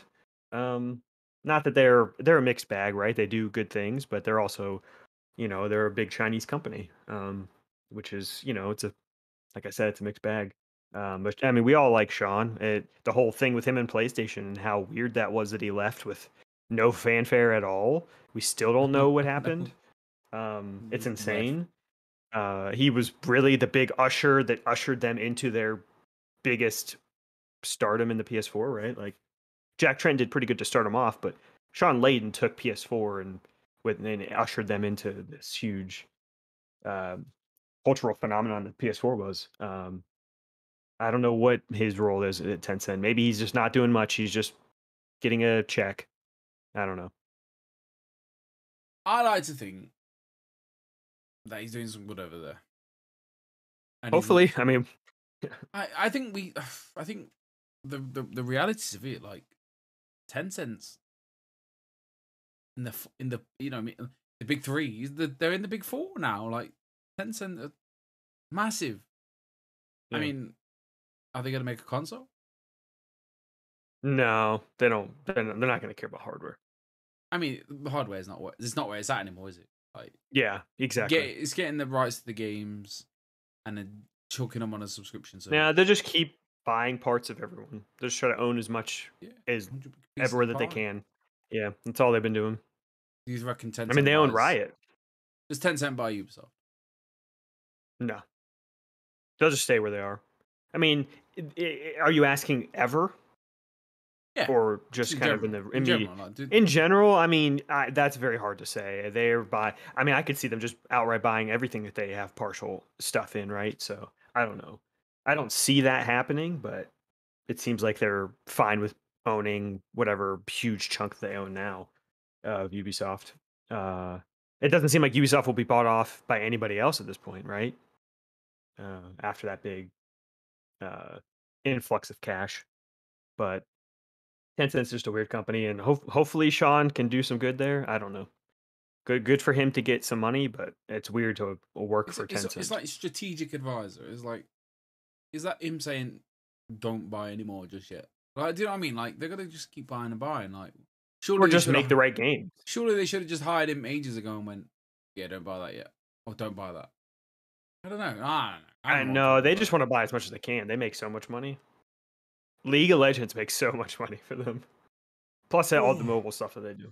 Not that they're a mixed bag, right? They do good things, but they're also, they're a big Chinese company, which is, it's like I said, it's a mixed bag. But I mean, we all like Sean. The whole thing with him and PlayStation and how weird that was that he left with no fanfare at all. We still don't know what happened. It's Just left. insane. He was really the big usher that ushered them into their biggest stardom in the PS4, right? Like Jack Trent did pretty good to start him off, but Sean Layden took PS4 and ushered them into this huge cultural phenomenon that PS4 was. I don't know what his role is at Tencent. Maybe he's just not doing much. He's just getting a check. I don't know. I like to think that he's doing some good over there. And Hopefully, I mean, I think I think the realities of it, like Tencent's in the you know, the big three, they're in the big four now. Like Tencent are massive. yeah. I mean, are they going to make a console? No, they don't. They're not going to care about hardware. I mean, the hardware is not where it's at anymore, is it? Like, Yeah, exactly. it's getting the rights to the games and then chucking them on a subscription service. Yeah, they just keep buying parts of everyone. They just try to own as much as 100 pieces everywhere of that they pie. can. Yeah, that's all they've been doing. Do you reckon Tencent? I mean, they own buys- Riot. Does Tencent buy Ubisoft? No, they'll just stay where they are. I mean, are you asking ever? Yeah. Or just In kind general, of in the in immediate? general, like, In general, I mean, that's very hard to say. I mean, I could see them just outright buying everything that they have partial stuff in, right? So I don't know. I don't see that happening, but it seems like they're fine with owning whatever huge chunk they own now of Ubisoft. It doesn't seem like Ubisoft will be bought off by anybody else at this point, right? After that big influx of cash, but Tencent's just a weird company, and hopefully Sean can do some good there. I don't know. Good for him to get some money, but it's weird to work for Tencent. It's like strategic advisor. It's like, is that him saying, "Don't buy anymore just yet"? Like, do you know what I mean? Like, they're gonna just keep buying and buying. Like, surely or just make the right games. Surely they should have just hired him ages ago and went, "Yeah, don't buy that yet," or "Don't buy that." I don't know. I know they just want to buy as much as they can. They make so much money. League of Legends makes so much money for them. Plus all the mobile stuff that they do.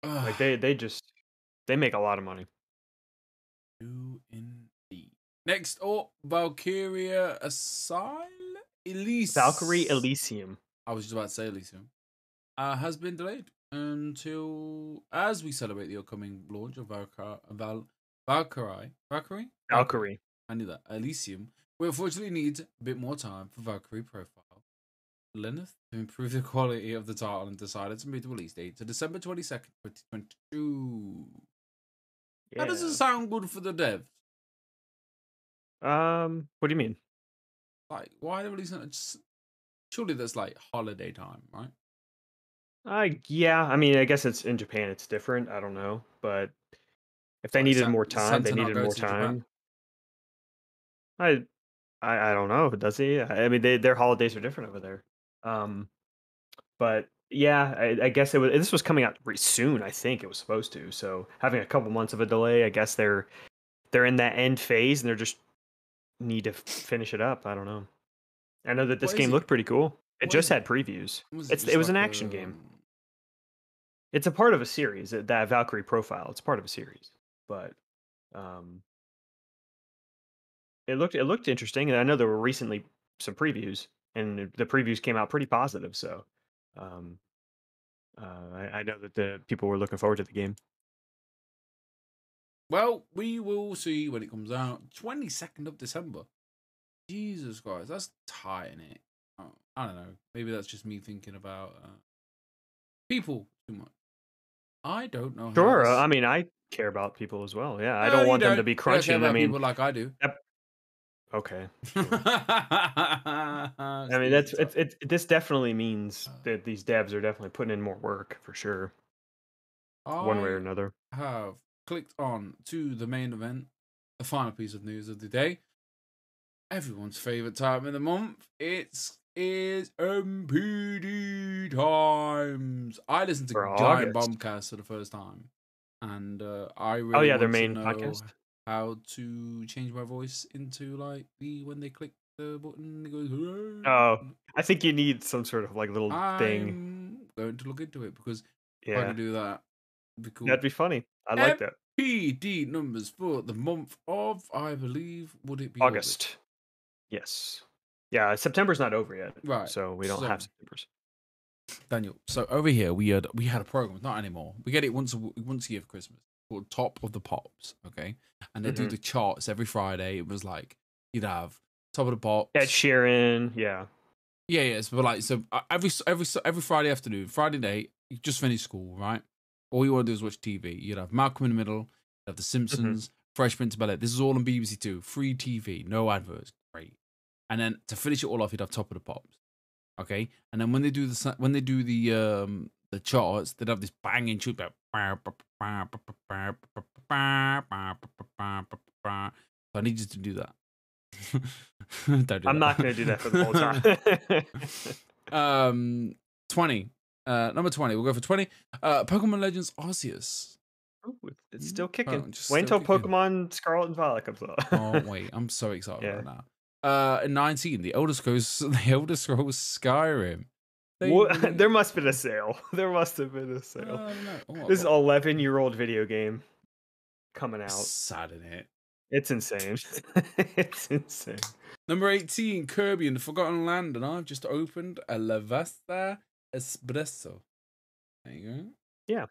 Like they make a lot of money. Indeed. Next up, Valkyria Valkyrie Elysium. I was just about to say Elysium. Has been delayed until as we celebrate the upcoming launch of Valkyrie. I knew that. Elysium. We unfortunately need a bit more time for Valkyrie profile. Lenneth to improve the quality of the title and decided to move the release date to December 22nd, 2022. Yeah. How does it sound good for the devs? What do you mean? Like, why are they releasing it? Surely that's like holiday time, right? Yeah. I mean, I guess it's in Japan. It's different. I don't know, but if they needed more time, they needed more time. I don't know. Does he? I mean, their holidays are different over there. But yeah, I guess this was coming out soon. I think it was supposed to. So having a couple months of a delay, I guess they're in that end phase and they're just need to finish it up. I don't know. I know that this game looked pretty cool. It just had previews. It was an action game. It's a part of a series. That Valkyrie profile. It's part of a series, but it looked interesting. And I know there were recently some previews, and the previews came out pretty positive. So I know that the people were looking forward to the game. Well, we will see when it comes out. 22nd of December. Jesus Christ, that's tight, innit? I don't know. Maybe that's just me thinking about people too much. I don't know. Sure. I mean, I care about people as well. Yeah, I don't want them to be crunching. I mean, people like I do. Okay. Sure. I mean, this definitely means that these devs are definitely putting in more work for sure. One way or another. I have clicked on to the main event, the final piece of news of the day. Everyone's favorite time of the month. It is MPD times. I listened to Giant Bombcast for the first time, and I really their main podcast. how to change my voice into like when they click the button, it goes. Oh, I think you need some sort of like little thing. I'm going to look into it because if I Yeah, could do that, it'd be cool. that'd be funny. I like that. PD numbers for the month of, I believe, would it be August? Yes. Yeah, September's not over yet, Right. so we don't have September's. Daniel, so over here we had a program, not anymore. We get it once a year for Christmas called Top of the Pops, okay? And they do the charts every Friday. It was like you'd have Top of the Pops, Ed Sheeran, yeah. Yeah. So like every Friday afternoon, Friday night, you just finish school, right? All you want to do is watch TV. You'd have Malcolm in the Middle, you'd have The Simpsons, Fresh Prince of Bel-Air. This is all on BBC Two, free TV, no adverts, great. And then to finish it all off, you'd have Top of the Pops. Okay, and then when they do the charts, they'd have this banging tune about. So I need you to do that. Don't do I'm not going to do that for the whole time. 20. Number 20. We'll go for 20. Pokemon Legends Arceus. Ooh, it's still kicking. Wait until Pokemon Scarlet and Violet comes out. Oh wait, I'm so excited right now. 19, the Elder Scrolls Skyrim. There must have been a sale. There must have been a sale. This is an 11-year-old video game coming out. Sad, isn't it? It's insane. It's insane. Number 18, Kirby and the Forgotten Land, and I've just opened a Lavazza Espresso. There you go. Yeah.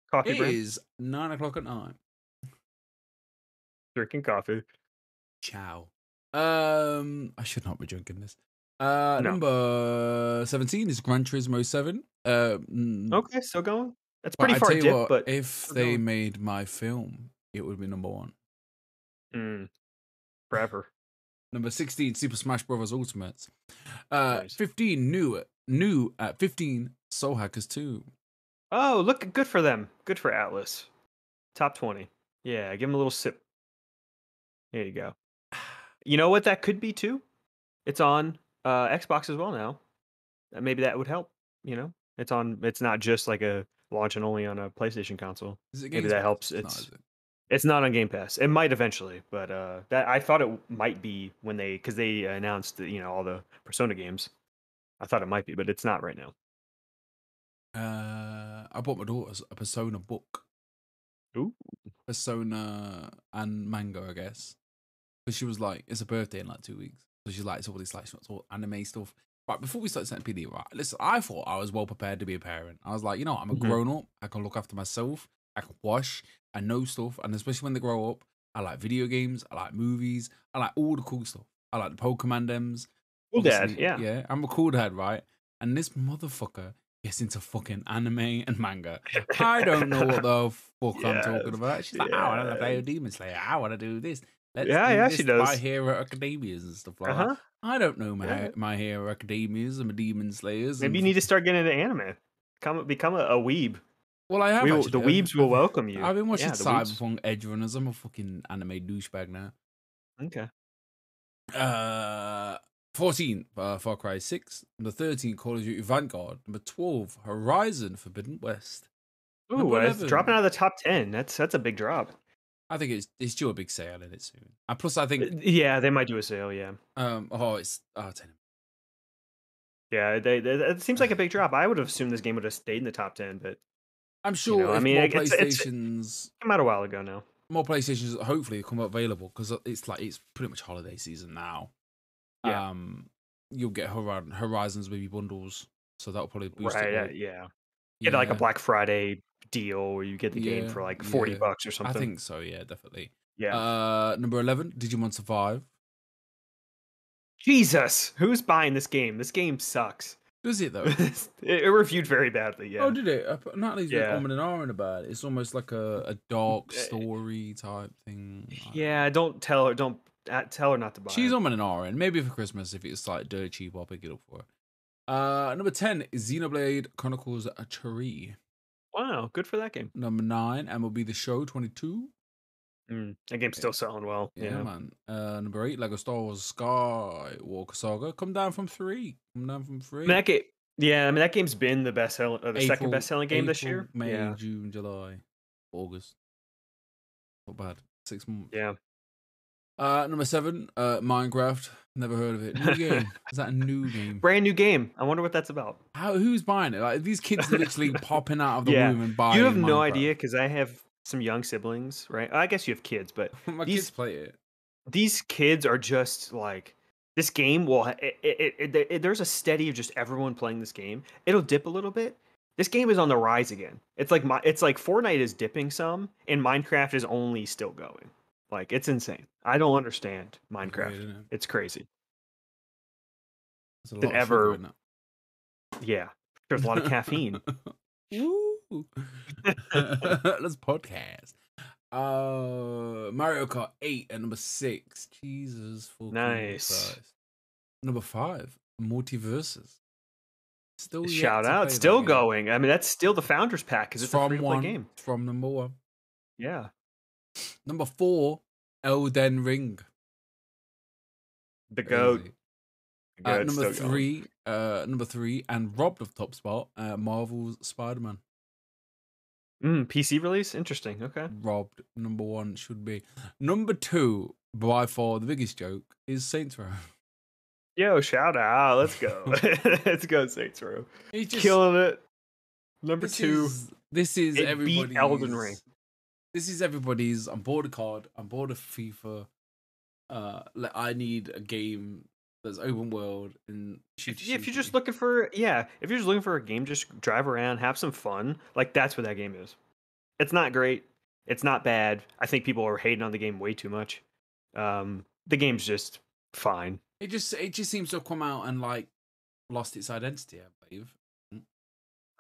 Coffee break. It is 9 o'clock at night. Drinking coffee. Ciao. I should not be drinking this. No. Number 17 is Gran Turismo 7. Okay, still going. That's pretty far dip, but if they made my film, it would be number 1. Forever. Number 16, Super Smash Bros. Ultimate. 15, new at 15, Soul Hackers 2. Oh, look, good for them. Good for Atlas. Top 20. Yeah, give them a little sip. There you go. You know what that could be too? It's on Xbox as well now. Maybe that would help. You know, it's not just like a launching only on a PlayStation console. Maybe that helps. It's not on Game Pass. It might eventually, but that I thought it might be because they announced all the Persona games. I thought it might be, but it's not right now. I bought my daughter a Persona book. Ooh. Persona and manga, I guess. Because she was like, it's a birthday in like 2 weeks. So she's like, it's all this like all anime stuff. Right, before we started setting PD, right, listen, I thought I was well prepared to be a parent. I was like, you know, I'm a grown up. I can look after myself. I can wash. I know stuff. And especially when they grow up, I like video games. I like movies. I like all the cool stuff. I like the Pokemon dems. Cool dad, yeah. Yeah, I'm a cool dad, right? And this motherfucker gets into fucking anime and manga. I don't know what the fuck I'm talking about. She's like, I want to play a Demon Slayer. I want to do this. Let's do this she does. My Hero Academias and stuff like that. I don't know my Hero Academias and my Demon Slayers. Maybe you need to start getting into anime. Become a weeb. Well, I have. The weebs will welcome you. I've been watching Cyberpunk Edge Runners. I'm a fucking anime douchebag now. Okay. 14, Far Cry 6. Number 13, Call of Duty Vanguard. Number 12, Horizon Forbidden West. Ooh, it's dropping out of the top 10. That's a big drop. I think it's due a big sale in it soon. And plus, I think they might do a sale. Yeah. It's 10. Yeah, it seems like a big drop. I would have assumed this game would have stayed in the top 10, but I'm sure. I mean, PlayStations came out a while ago now. More PlayStations hopefully come available because it's pretty much holiday season now. Yeah. You'll get Horizons maybe bundles, so that'll probably boost it. Right. Yeah. Get like a Black Friday deal where you get the game for like $40 or something. I think so. Yeah, definitely. Yeah. Number 11, Digimon Survive. Jesus, who's buying this game? This game sucks. Does it though? It reviewed very badly. Yeah. Oh, did it? Natalie's been and ahhing about it. It's almost like a dark story type thing. Yeah. Don't tell her. Don't tell her not to buy. She's and ahhing. Maybe for Christmas if it's like dirt cheap, I'll pick it up for her. Number 10 is Xenoblade Chronicles A Tree. Wow, good for that game. Number 9, MLB The Show 22. That game's still selling well. Yeah, man. Number 8, Lego Star Wars Skywalker Saga. Come down from 3. That game, that game's been the second best selling game this year. May, June, July, August. Not bad. 6 months. Yeah. Number 7, Minecraft. Never heard of it. New game. Is that a new game? Brand new game. I wonder what that's about. Who's buying it? Like these kids literally popping out of the Yeah. womb and buying. You have no Minecraft. idea because I have some young siblings, right? I guess you have kids, but My kids play it. These kids are just like this game. Well, there's a steady of just everyone playing this game. It'll dip a little bit. This game is on the rise again. It's like Fortnite is dipping some, and Minecraft is only still going. Like it's insane. I don't understand Minecraft. Weird, it's crazy. There's a lot of sugar in that. Yeah, there's a lot of caffeine. Woo! Let's podcast. Mario Kart 8 at number 6. Jesus fucking nice. Christ. Number 5, Multiverses. Still shout out, still going. I mean, that's still the Founders Pack because it's a free-to-play game. From number 1. Yeah. Number 4, Elden Ring. The GOAT. Number 3, and robbed of top spot, Marvel's Spider-Man. PC release? Interesting. Okay. Robbed. Number 1 should be. Number 2, by far the biggest joke, is Saints Row. Yo, shout out. Let's go. Let's go, Saints Row. He's just killing it. Number 2. This is everybody's. Beat Elden Ring. This is everybody's. I'm bored of COD. I'm bored of FIFA. I need a game that's open world and if you're just looking for if you're just looking for a game, just drive around, have some fun. Like that's what that game is. It's not great. It's not bad. I think people are hating on the game way too much. The game's just fine. It just seems to have come out and like lost its identity, I believe.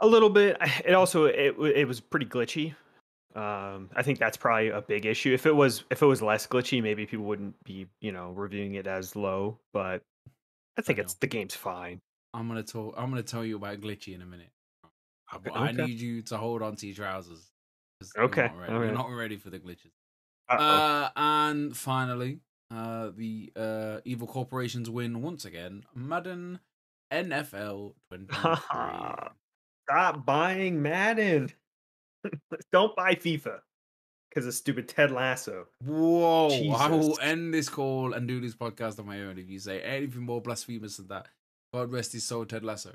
A little bit. It also it was pretty glitchy. I think that's probably a big issue. If it was less glitchy, maybe people wouldn't be, reviewing it as low, but I think the game's fine. I'm gonna tell you about glitchy in a minute. Okay. I need you to hold on to your trousers. Okay. We're not ready for the glitches. Uh-oh. And finally, the evil corporations win once again. Madden NFL 23. Stop buying Madden. Don't buy FIFA because of stupid Ted Lasso. Whoa! Jesus. I will end this call and do this podcast on my own if you say anything more blasphemous than that. God rest his soul, Ted Lasso.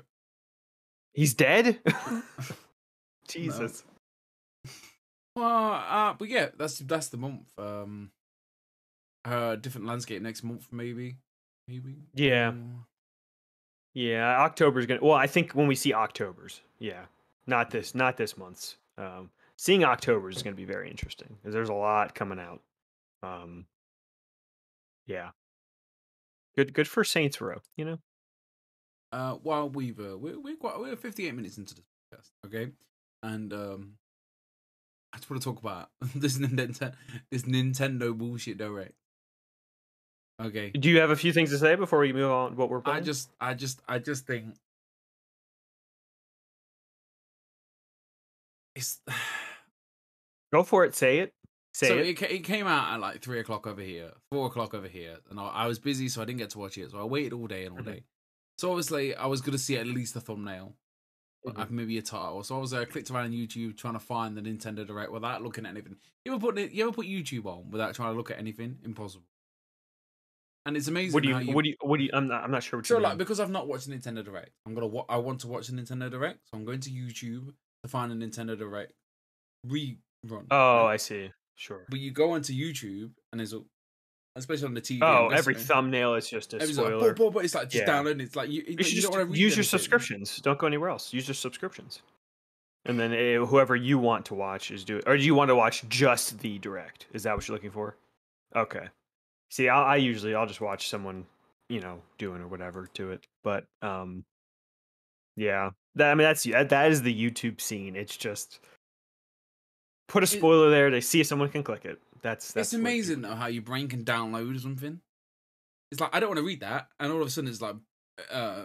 He's dead. Jesus. Well, but yeah, that's the month. Different landscape next month, maybe. Yeah. Yeah, October's gonna. Well, I think when we see October's, not this month's. Seeing October's is gonna be very interesting because there's a lot coming out. Yeah. Good for Saints Row, While we're 58 minutes into this podcast, okay, and I just want to talk about this Nintendo bullshit direct. Okay. Do you have a few things to say before we move on? What we're playing? I just think it's. Go for it. Say it. It came out at like 3:00 over here, 4:00 over here, and I was busy, so I didn't get to watch it. So I waited all day and all day. So obviously, I was gonna see at least a thumbnail, maybe a title. So I clicked around on YouTube trying to find the Nintendo Direct without looking at anything. You ever put YouTube on without trying to look at anything? Impossible. And it's amazing. What do you? I'm not sure what you mean. Like because I've not watched the Nintendo Direct, I want to watch the Nintendo Direct, so I'm going to YouTube to find a Nintendo Direct rerun. Oh, right? I see. Sure. But you go onto YouTube and there's especially on the TV. Oh, every thumbnail is just a spoiler. But it's like just downloading. It's like you should just use your subscriptions. Don't go anywhere else. Use your subscriptions. And then whoever you want to watch is doing. Or do you want to watch just the Direct? Is that what you're looking for? Okay. See, I'll just watch someone, doing or whatever to it. But yeah, that is the YouTube scene. It's just put a spoiler there to see if someone can click it. That's it's amazing though how your brain can download something. It's like I don't want to read that, and all of a sudden it's like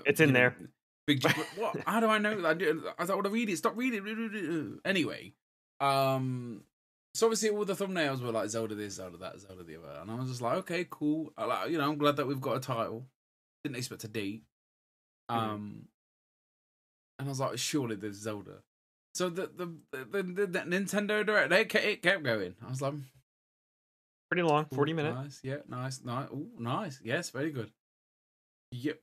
it's in there. Big. What? How do I know? I don't want to read it. Stop reading it. Anyway, so obviously all the thumbnails were like Zelda this, Zelda that, Zelda the other, and I was just like, okay, cool. I'm glad that we've got a title. Didn't expect a date. And I was like, surely there's Zelda. So the Nintendo Direct, it kept going. I was like, Pretty long, Cool, 40-minute. Nice, yeah, nice. Ooh, nice. Yes, very good. Yep.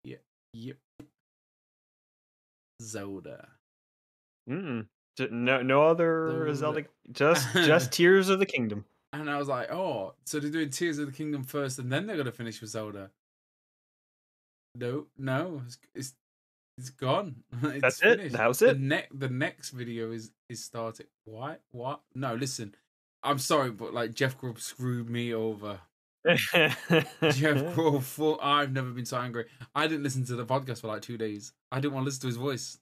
Yep. Yep. Zelda. No other Zelda. Just Tears of the Kingdom. And I was like, oh, so they're doing Tears of the Kingdom first, and then they're gonna finish with Zelda. No, it's gone. It's That's finished. it. That was it. The next video is started. What? No, listen. I'm sorry, but like Jeff Grubb screwed me over. Jeff Grubb, I've never been so angry. I didn't listen to the podcast for like 2 days. I didn't want to listen to his voice.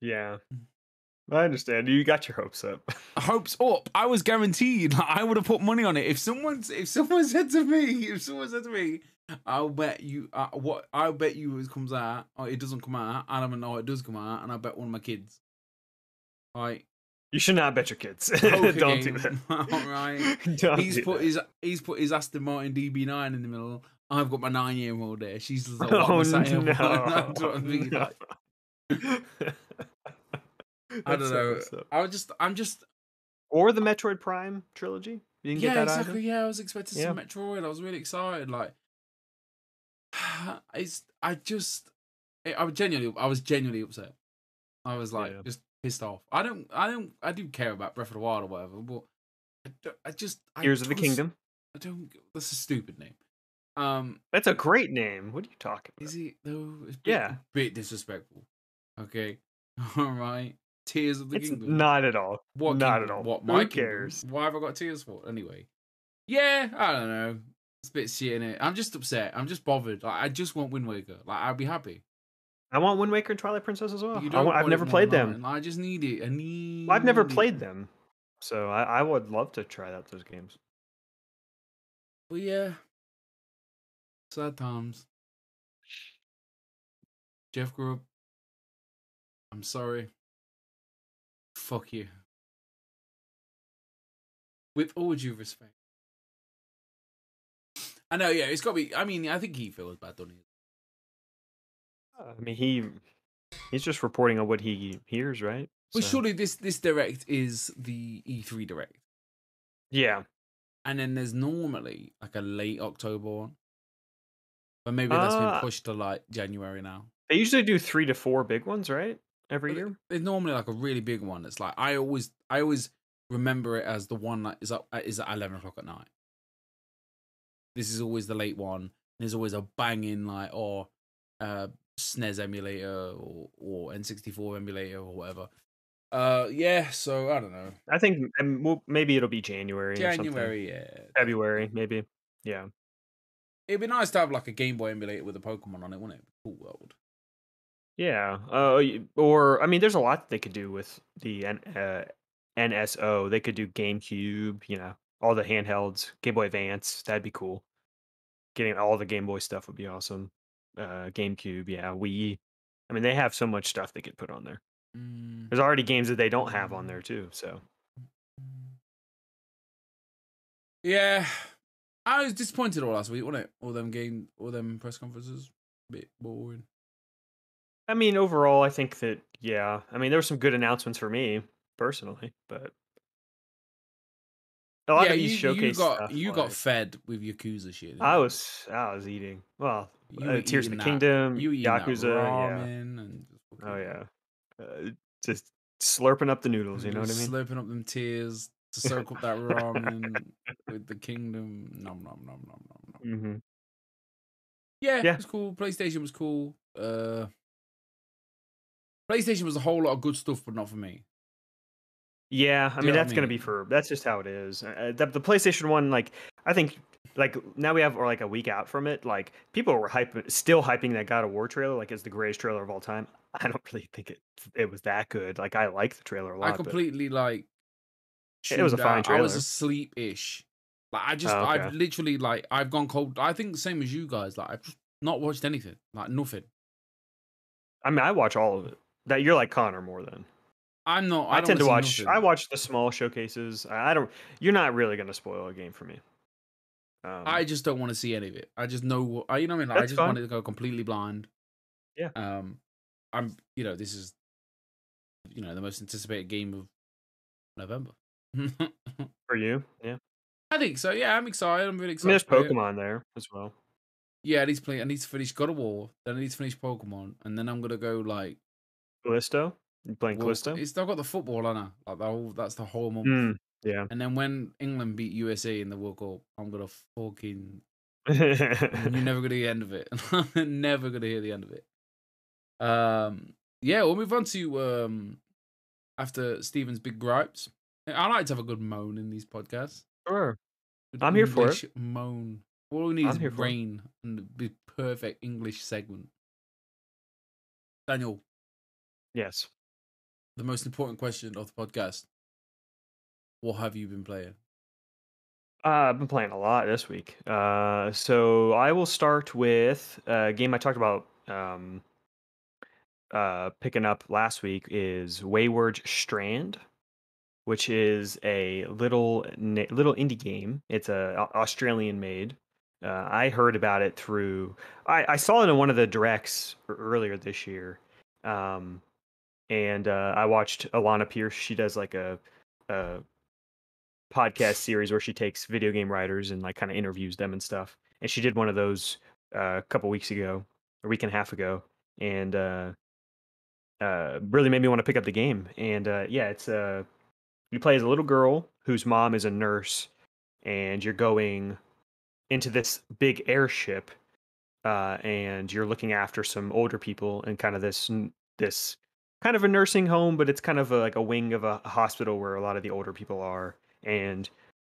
Yeah, I understand. You got your hopes up. Hopes up. I was guaranteed. I would have put money on it. If someone said to me, I'll bet you I'll bet you it comes out or it doesn't come out, and I'm gonna know it does come out, and I bet one of my kids. Right. You should not bet your kids. Don't do that. All right. He's put his Aston Martin DB9 in the middle. I've got my 9-year-old there. She's like, what am I saying? That's what I mean. No. I don't know. I'm just. Or the Metroid Prime trilogy. You didn't get that exactly. either? Yeah, I was expecting some Metroid. I was really excited. Like, I was genuinely upset. I was like, just pissed off. I do care about Breath of the Wild or whatever, but Tears of the Kingdom. I don't. That's a stupid name. That's a great name. What are you talking about? Is he though? It's bit disrespectful. Okay, all right. Tears of the Kingdom. Not at all. What? Not kingdom? at all. What? My Who kingdom? cares? Why have I got tears for? Anyway. Yeah, I don't know. It's a bit shit in it. I'm just upset. I'm just bothered. Like, I just want Wind Waker. Like, I'd be happy. I want Wind Waker and Twilight Princess as well. I've never played them. I just need it. I've never played them, so I would love to try out those games. Well, yeah. Sad times. Jeff Grubb, I'm sorry. Fuck you. With all due respect. I know, yeah, it's got to be. I mean, I think he feels bad, doesn't he? I mean, he's just reporting on what he hears, right? Well, surely this direct is the E3 direct. Yeah. And then there's normally like a late October one. But maybe that's been pushed to like January now. They usually do 3 to 4 big ones, right? Every year. There's normally like a really big one. That's like I always remember it as the one that is at 11 o'clock at night. This is always the late one. There's always a banging like SNES emulator or N64 emulator or whatever. Yeah. So I don't know. I think maybe it'll be January. January, yeah. February, maybe. Yeah. It'd be nice to have like a Game Boy emulator with a Pokemon on it, wouldn't it? Cool world. Yeah. Or I mean, there's a lot that they could do with the NSO. They could do GameCube. All the handhelds, Game Boy Advance. That'd be cool. Getting all the Game Boy stuff would be awesome. GameCube, yeah, Wii. I mean, they have so much stuff they could put on there. There's already games that they don't have on there too. So. Yeah. I was disappointed all last week, wasn't it? All them press conferences. A bit boring. I mean, overall, I think that, yeah. I mean, there were some good announcements for me, personally, but a lot of these showcase stuff. You got fed with Yakuza shit. I was eating. Well, Tears of the Kingdom, Yakuza, ramen, just slurping up the noodles, you know what I mean? Slurping up them tears to soak up that ramen with the Kingdom. Nom nom nom nom nom nom. Mm-hmm. Yeah, it was cool. PlayStation was cool. PlayStation was a whole lot of good stuff, but not for me. Yeah, I mean that's gonna be that's just how it is. The PlayStation 1, like I think, like now we have like a week out from it. Like people were still hyping that God of War trailer like it's the greatest trailer of all time. I don't really think it was that good. Like I like the trailer a lot. I completely it was a fine trailer. I was asleep-ish. Like I've literally I've gone cold. I think the same as you guys. Like I've just not watched anything. Like nothing. I mean, I watch all of it. That you're like Connor more than. I'm not. I tend to watch. I watch the small showcases. I don't. You're not really going to spoil a game for me. I just don't want to see any of it. I just know what. You know what I mean? Like, I just wanted to go completely blind. Yeah. I'm. This is. The most anticipated game of November. For you, yeah. I think so. Yeah, I'm excited. I'm really I mean, excited there's to play it. Pokemon there as well. Yeah, I need to play. I need to finish God of War. Then I need to finish Pokemon, and then I'm gonna go like. Callisto? You playing Well, Callisto? it's still got the football on her. Like that's the whole month. Yeah. And then when England beat USA in the World Cup, I'm gonna fucking. You're never gonna hear the end of it. I'm never gonna hear the end of it. Yeah, we'll move on to after Steven's big gripes. I like to have a good moan in these podcasts. Sure. Good I'm here for English it. moan. All we need I'm is here for it. rain and the perfect English segment. Daniel, Yes. the most important question of the podcast. What have you been playing? I've been playing a lot this week. So I will start with a game I talked about picking up last week is Wayward Strand, which is a little indie game. It's a Australian made. I heard about it through I saw it in one of the directs earlier this year, and I watched Alana Pierce. She does like a podcast series where she takes video game writers and like kind of interviews them and stuff. And she did one of those a couple weeks ago, a week and a half ago, and really made me want to pick up the game. And yeah, it's you play as a little girl whose mom is a nurse, and you're going into this big airship, and you're looking after some older people and kind of this kind of a nursing home, but it's kind of like a wing of a hospital where a lot of the older people are. And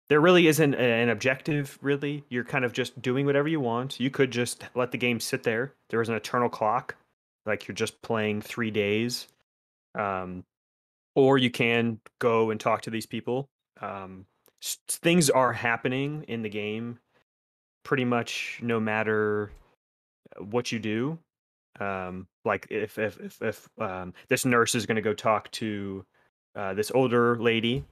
there really isn't an objective, really. You're kind of just doing whatever you want. You could just let the game sit there. There is an eternal clock, like you're just playing 3 days. Um, or you can go and talk to these people. Things are happening in the game pretty much no matter what you do. Like if this nurse is going to go talk to this older lady,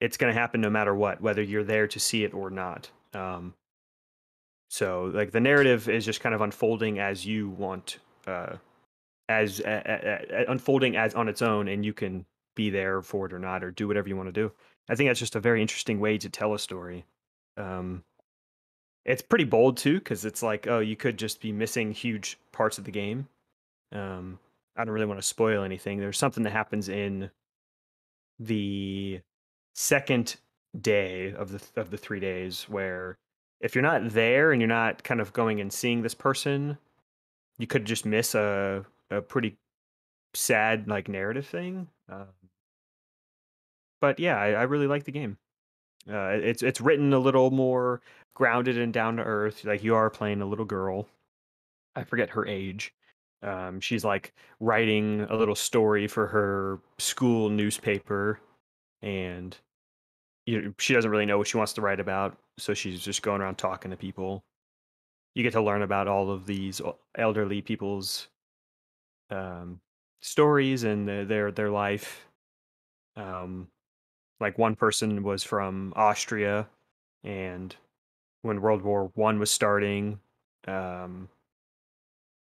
it's going to happen no matter what, whether you're there to see it or not. So like the narrative is just kind of unfolding as you want, as unfolding as on its own, and you can be there for it or not, or do whatever you want to do. I think that's just a very interesting way to tell a story. It's pretty bold too, because it's like, oh, you could just be missing huge parts of the game. I don't really want to spoil anything. There's something that happens in the second day of the 3 days where if you're not there and you're not kind of going and seeing this person, you could just miss a pretty sad like narrative thing. But yeah, I really like the game. It's written a little more grounded and down to earth. Like you are playing a little girl. I forget her age. She's like writing a little story for her school newspaper, and she doesn't really know what she wants to write about, so she's just going around talking to people. You get to learn about all of these elderly people's stories and their life. Like one person was from Austria, and when World War One was starting, um,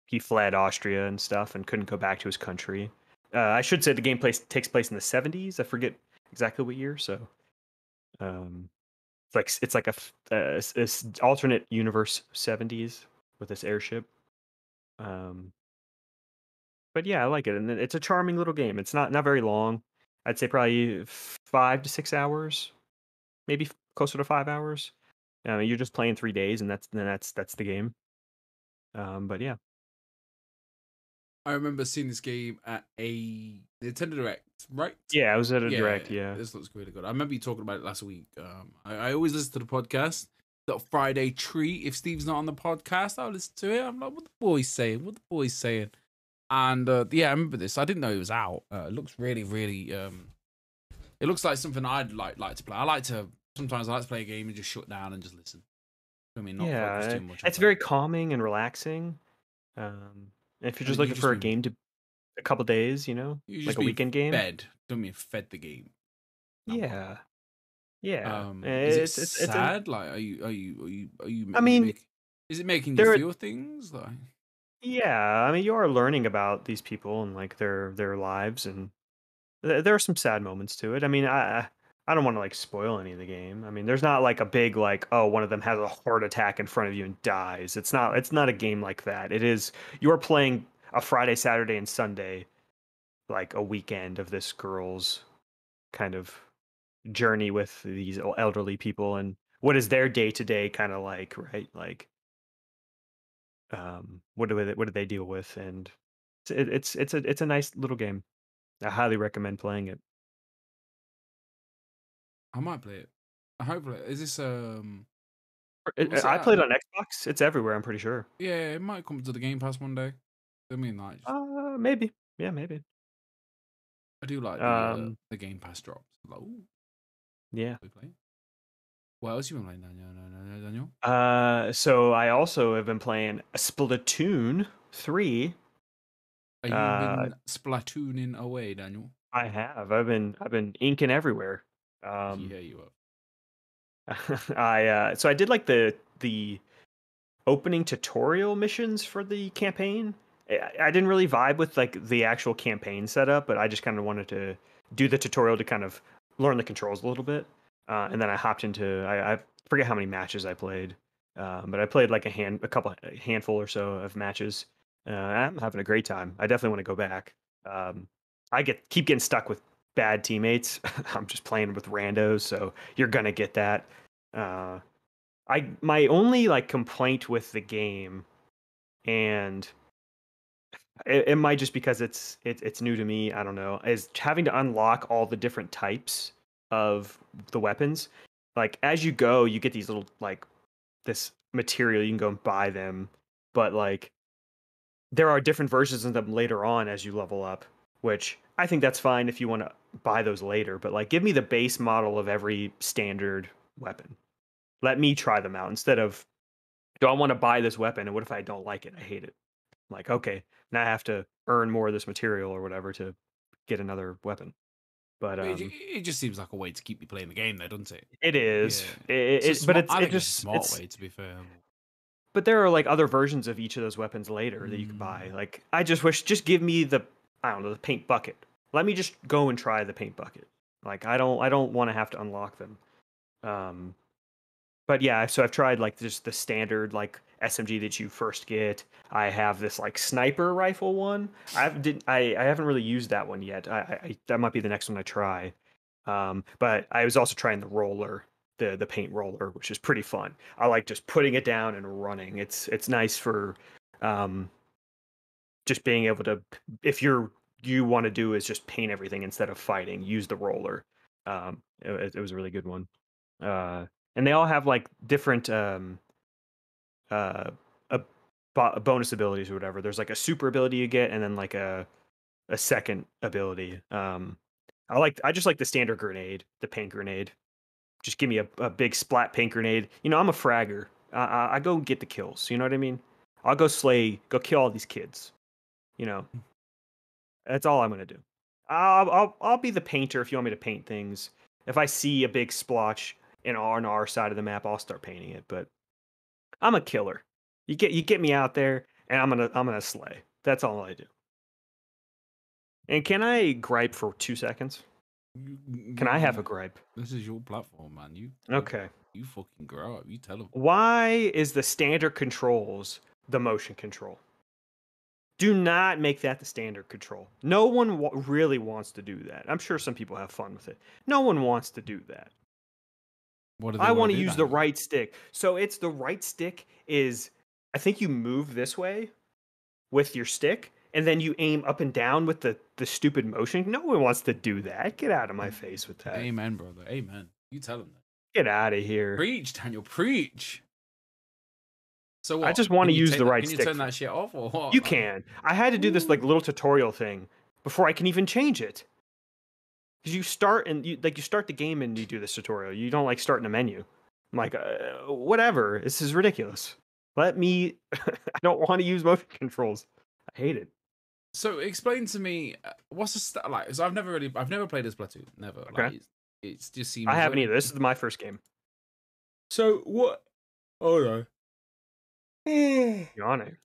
he fled Austria and stuff and couldn't go back to his country. I should say the game takes place in the 70s. I forget exactly what year. So it's like a alternate universe 70s with this airship. But yeah, I like it, and it's a charming little game. It's not very long. I'd say probably 5 to 6 hours, maybe closer to 5 hours. You're just playing 3 days, and that's the game. But yeah. I remember seeing this game at a Nintendo Direct, right? Yeah, I was at a direct. Yeah, this looks really good. I remember you talking about it last week. I always listen to the podcast. That Friday treat. If Steve's not on the podcast, I'll listen to it. I'm like, what the boy's saying? What the boy's saying? And yeah, I remember this. I didn't know it was out. It looks really, really. It looks like something I'd like to play. Sometimes I like to play a game and just shut down and just listen. I mean, not focus too much. It's very calming and relaxing. If you're just looking for a game to a couple days, like a weekend game. Don't mean fed the game. Yeah. Yeah. Is it sad? Like, are you? I mean, is it making you feel things? Like, yeah. I mean, you are learning about these people and like their lives, and there are some sad moments to it. I mean, I I don't want to like spoil any of the game. I mean, there's not like a big like, oh, one of them has a heart attack in front of you and dies. It's not a game like that. It is you're playing a Friday, Saturday, and Sunday, like a weekend of this girl's kind of journey with these elderly people and what is their day to day kind of like, right? Like, what do they deal with? And it's a nice little game. I highly recommend playing it. I might play it. Hopefully, is this what's it I at? played on Xbox. It's everywhere. I'm pretty sure. Yeah, it might come to the Game Pass one day. I mean, like, Maybe. Yeah, maybe. I do like the Game Pass drops. Like, ooh, Yeah. we play. What else you been playing, Daniel? So I also have been playing Splatoon 3. Are you been Splatooning away, Daniel? I have. I've been inking everywhere. Yeah, you have. So I did like the opening tutorial missions for the campaign. I didn't really vibe with like the actual campaign setup, but I just kind of wanted to do the tutorial to kind of learn the controls a little bit. And then I hopped into I forget how many matches I played, but I played like a handful or so of matches. I'm having a great time. I definitely want to go back. Keep getting stuck with bad teammates. I'm just playing with randos, so you're gonna get that. My only like complaint with the game, and it might just because it's new to me, I don't know, is having to unlock all the different types of the weapons. Like as you go, you get these little like this material, you can go and buy them, but like there are different versions of them later on as you level up, which I think that's fine if you want to buy those later, but like give me the base model of every standard weapon. Let me try them out instead of, do I want to buy this weapon and what if I don't like it? I hate it. I'm like, okay, now I have to earn more of this material or whatever to get another weapon. But it just seems like a way to keep you playing the game, though, doesn't it? it is. Yeah. I think it's a smart way, to be fair. But there are like other versions of each of those weapons later that you can buy. Like I just wish, just give me the, I don't know, the paint bucket. Let me just go and try the paint bucket. Like I don't want to have to unlock them. But yeah, so I've tried like just the standard like SMG that you first get. I have this like sniper rifle one. I haven't really used that one yet. I that might be the next one I try. But I was also trying the roller, the paint roller, which is pretty fun. I like just putting it down and running. It's nice for just being able to, if you want to do is just paint everything instead of fighting, use the roller. It was a really good one. And they all have like different bonus abilities or whatever. There's like a super ability you get, and then like a second ability. I just like the standard grenade, the paint grenade. Just give me a big splat paint grenade. You know, I'm a fragger. I go get the kills. You know what I mean? I'll go kill all these kids. You know, that's all I'm gonna do. I'll be the painter if you want me to paint things. If I see a big splotch on our side of the map, I'll start painting it. But I'm a killer. You get me out there, and I'm gonna slay. That's all I do. And can I gripe for 2 seconds? Can I have a gripe? This is your platform, man. Okay. You fucking grow up. You tell them. Why is the standard controls the motion control? Do not make that the standard control. No one really wants to do that. I'm sure some people have fun with it. No one wants to do that. I want to use the right stick. So it's the right stick is, I think you move this way with your stick, and then you aim up and down with the stupid motion. No one wants to do that. Get out of my face with that. Amen, brother. Amen. You tell them that. Get out of here. Preach, Daniel. Preach. So what? I just want to use the right stick. Can you turn that shit off or what? You can. I had to do this like little tutorial thing before I can even change it. Because you start the game and you do this tutorial. You don't like start in a menu. I'm like, whatever. This is ridiculous. Let me. I don't want to use motion controls. I hate it. So explain to me what's the like. So I've never played as Splatoon. Never. Okay. Like, it's just seems. I haven't either. This is my first game. So what? Oh no. Yawning.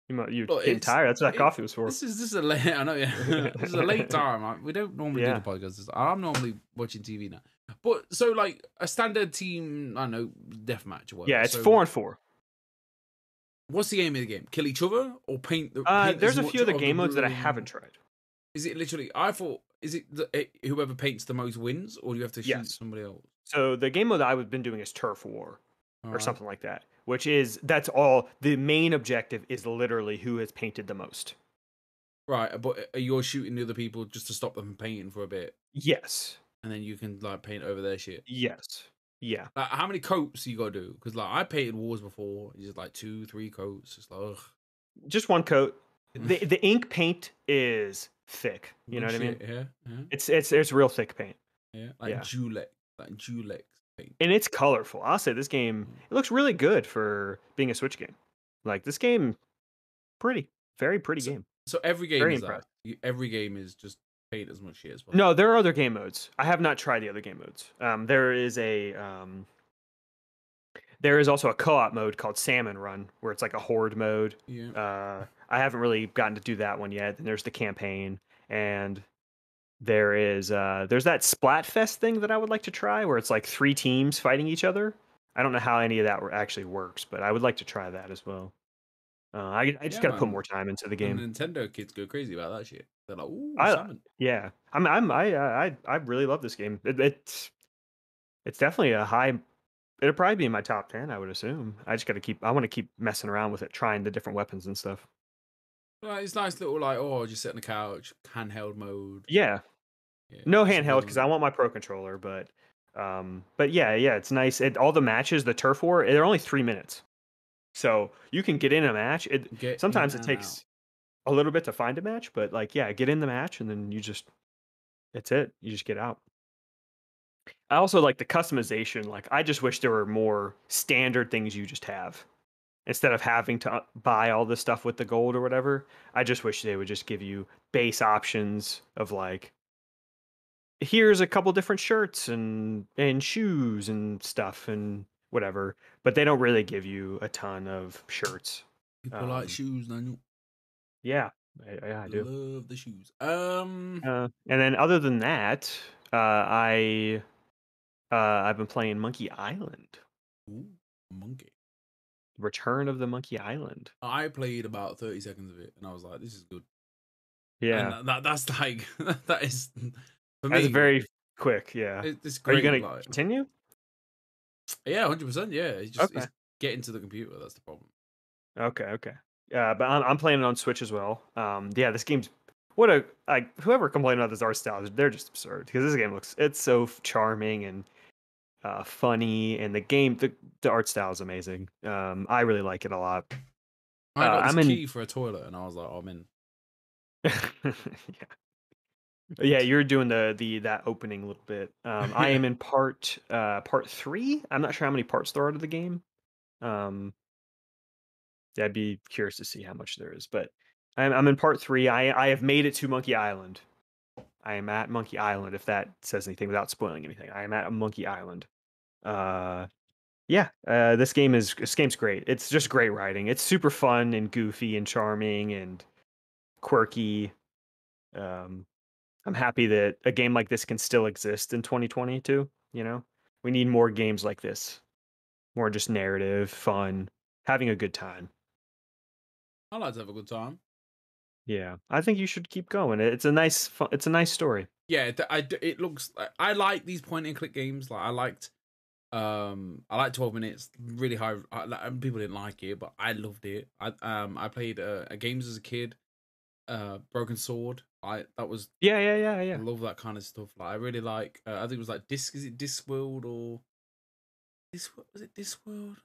You're getting tired. That's what that coffee was for. This is a late. I know. Yeah. This is a late time. We don't normally do the podcast. I'm normally watching TV now. But so like a standard team, I don't know, deathmatch or whatever. Yeah, it's so 4-on-4. What's the aim of the game? Kill each other or paint There's as a much few other of the game modes that I room? haven't tried. Is it literally? I thought is it whoever paints the most wins, or do you have to shoot Yes. somebody else? So the game mode that I've been doing is Turf War All or right. something like that, which is that's all. The main objective is literally who has painted the most. Right, but you're shooting the other people just to stop them from painting for a bit, Yes. and then you can like paint over their shit. Yes. Yeah. Like, how many coats you gotta do? Because like I painted wars before, it's just like 2-3 coats. It's like ugh. Just one coat. The ink paint is thick. You know Good what I mean? shit, yeah. It's real thick paint. Yeah, like Yeah. Julex paint. And it's colorful. I'll say this game, it looks really good for being a Switch game. Like this game, very pretty game. So every game Very is impressed. that. Every game is just paint as much shit as possible. No, there are other game modes. I have not tried the other game modes. There is also a co-op mode called Salmon Run, where it's like a horde mode. Yeah. I haven't really gotten to do that one yet. And there's the campaign, and there's that Splatfest thing that I would like to try, where it's like 3 teams fighting each other. I don't know how any of that actually works, but I would like to try that as well. I just got to put more time into the game. The Nintendo kids go crazy about that shit. They're like, "Ooh, salmon." Yeah, I really love this game. It's definitely a high. It'll probably be in my top 10, I would assume. I want to keep messing around with it, trying the different weapons and stuff. Well, it's nice little like, oh, just sit on the couch, handheld mode. Yeah, Yeah, no handheld because I want my Pro controller, but yeah, it's nice. All the matches, the turf war, they're only 3 minutes, so you can get in a match. Sometimes it takes a little bit to find a match, but like, yeah, get in the match and then that's it. You just get out. I also like the customization. Like, I just wish there were more standard things you just have instead of having to buy all this stuff with the gold or whatever. I just wish they would just give you base options of like, here's a couple different shirts and shoes and stuff and whatever, but they don't really give you a ton of shirts. People like shoes, Daniel. Yeah, I do. Love the shoes. And then other than that, I've been playing Monkey Island. Ooh, monkey. Return of the Monkey Island. I played about 30 seconds of it, and I was like, "This is good." Yeah, and that's like that is for me. That's very quick. Yeah, it's great. Are you gonna continue? Yeah, 100%. Yeah, it's just it's getting to the computer. That's the problem. Okay. But I'm playing it on Switch as well. Yeah, this game's whoever complained about this art style, they're just absurd because this game it's so charming and funny, and the art style is amazing. I really like it a lot. I got this key for a toilet, and I was like, oh, I'm in. Yeah, you're doing that opening a little bit. I am in part 3. I'm not sure how many parts there are to the game. Yeah, I'd be curious to see how much there is, but I'm in part 3. I have made it to Monkey Island. I am at Monkey Island, if that says anything without spoiling anything. I am at Monkey Island. This game's great. It's just great writing. It's super fun and goofy and charming and quirky. I'm happy that a game like this can still exist in 2022. You know, we need more games like this, more just narrative, fun, having a good time. I like to have a good time. Yeah, I think you should keep going. It's a nice story. Yeah, it looks. I like these point and click games. Like I liked 12 minutes. Really high. People didn't like it, but I loved it. I played games as a kid. Broken Sword. That was Yeah. I love that kind of stuff. Like I really like. I think it was like Disc. Is it Discworld or was it Discworld?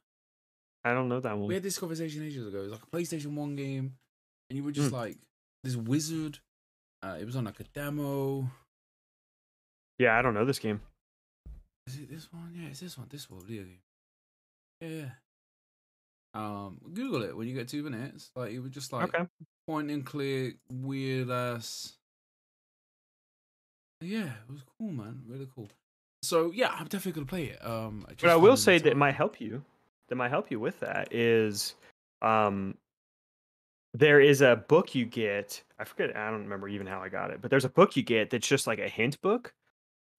I don't know that one. We had this conversation ages ago. It was like a PlayStation 1 game, and you were just like this wizard. It was on like a demo. Yeah, I don't know this game. Is it this one? Yeah, it's this one. Discworld video game. Yeah. Google it when you get 2 minutes. Like it was just like point and click, weird ass. Yeah, it was cool, man. Really cool. So yeah, I'm definitely gonna play it. But I will say that might help you. That might help you with that is, there is a book you get. I forget. I don't remember even how I got it, but there's a book you get that's just like a hint book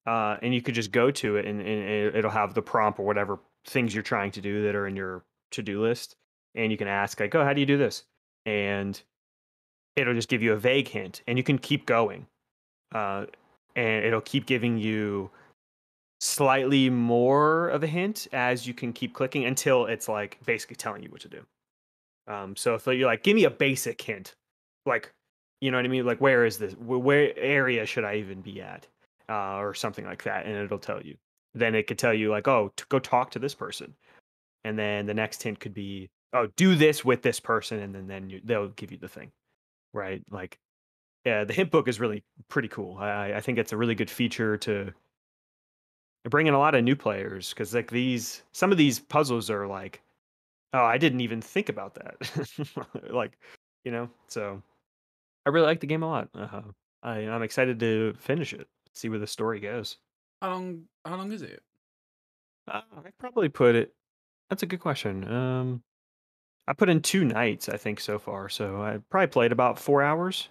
and you could just go to it, and it'll have the prompt or whatever things you're trying to do that are in your to-do list, and you can ask like, "Oh, how do you do this?" And it'll just give you a vague hint, and you can keep going, uh, and it'll keep giving you slightly more of a hint as you can keep clicking until it's like basically telling you what to do. So if you're like, give me a basic hint, like, you know what I mean? Like, where is this? Where area should I even be at? Or something like that. And it'll tell you. Then it could tell you like, oh, go talk to this person. And then the next hint could be, oh, do this with this person. And then they'll give you the thing. Right. Like, yeah, the hint book is really pretty cool. I think it's a really good feature to bring in a lot of new players. Cause like some of these puzzles are like, oh, I didn't even think about that. Like, so I really like the game a lot. I'm excited to finish it, see where the story goes. How long is it? I'd probably put it. That's a good question. I put in 2 nights, I think, so far. So I probably played about 4 hours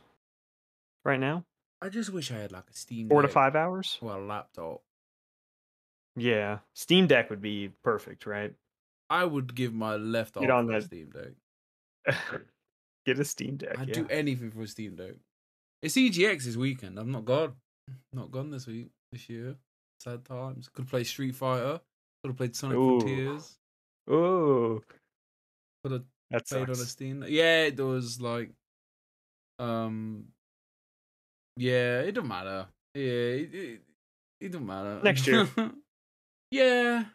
right now. I just wish I had like a Steam 4 to Deck 5 hours. or a laptop. Yeah, Steam Deck would be perfect, right? I would give my left Get arm on for a that. Steam Deck. Get a Steam Deck. I'd Yeah. do anything for a Steam Deck. It's EGX this weekend. I'm not gone. Not gone this year. Sad times. Could have played Street Fighter. Could have played Sonic Ooh. Frontiers. Ooh. Could have That played on a sucks. Steam. Yeah, it does. Like, yeah, it don't matter. Yeah, it don't matter. Next year. Yeah,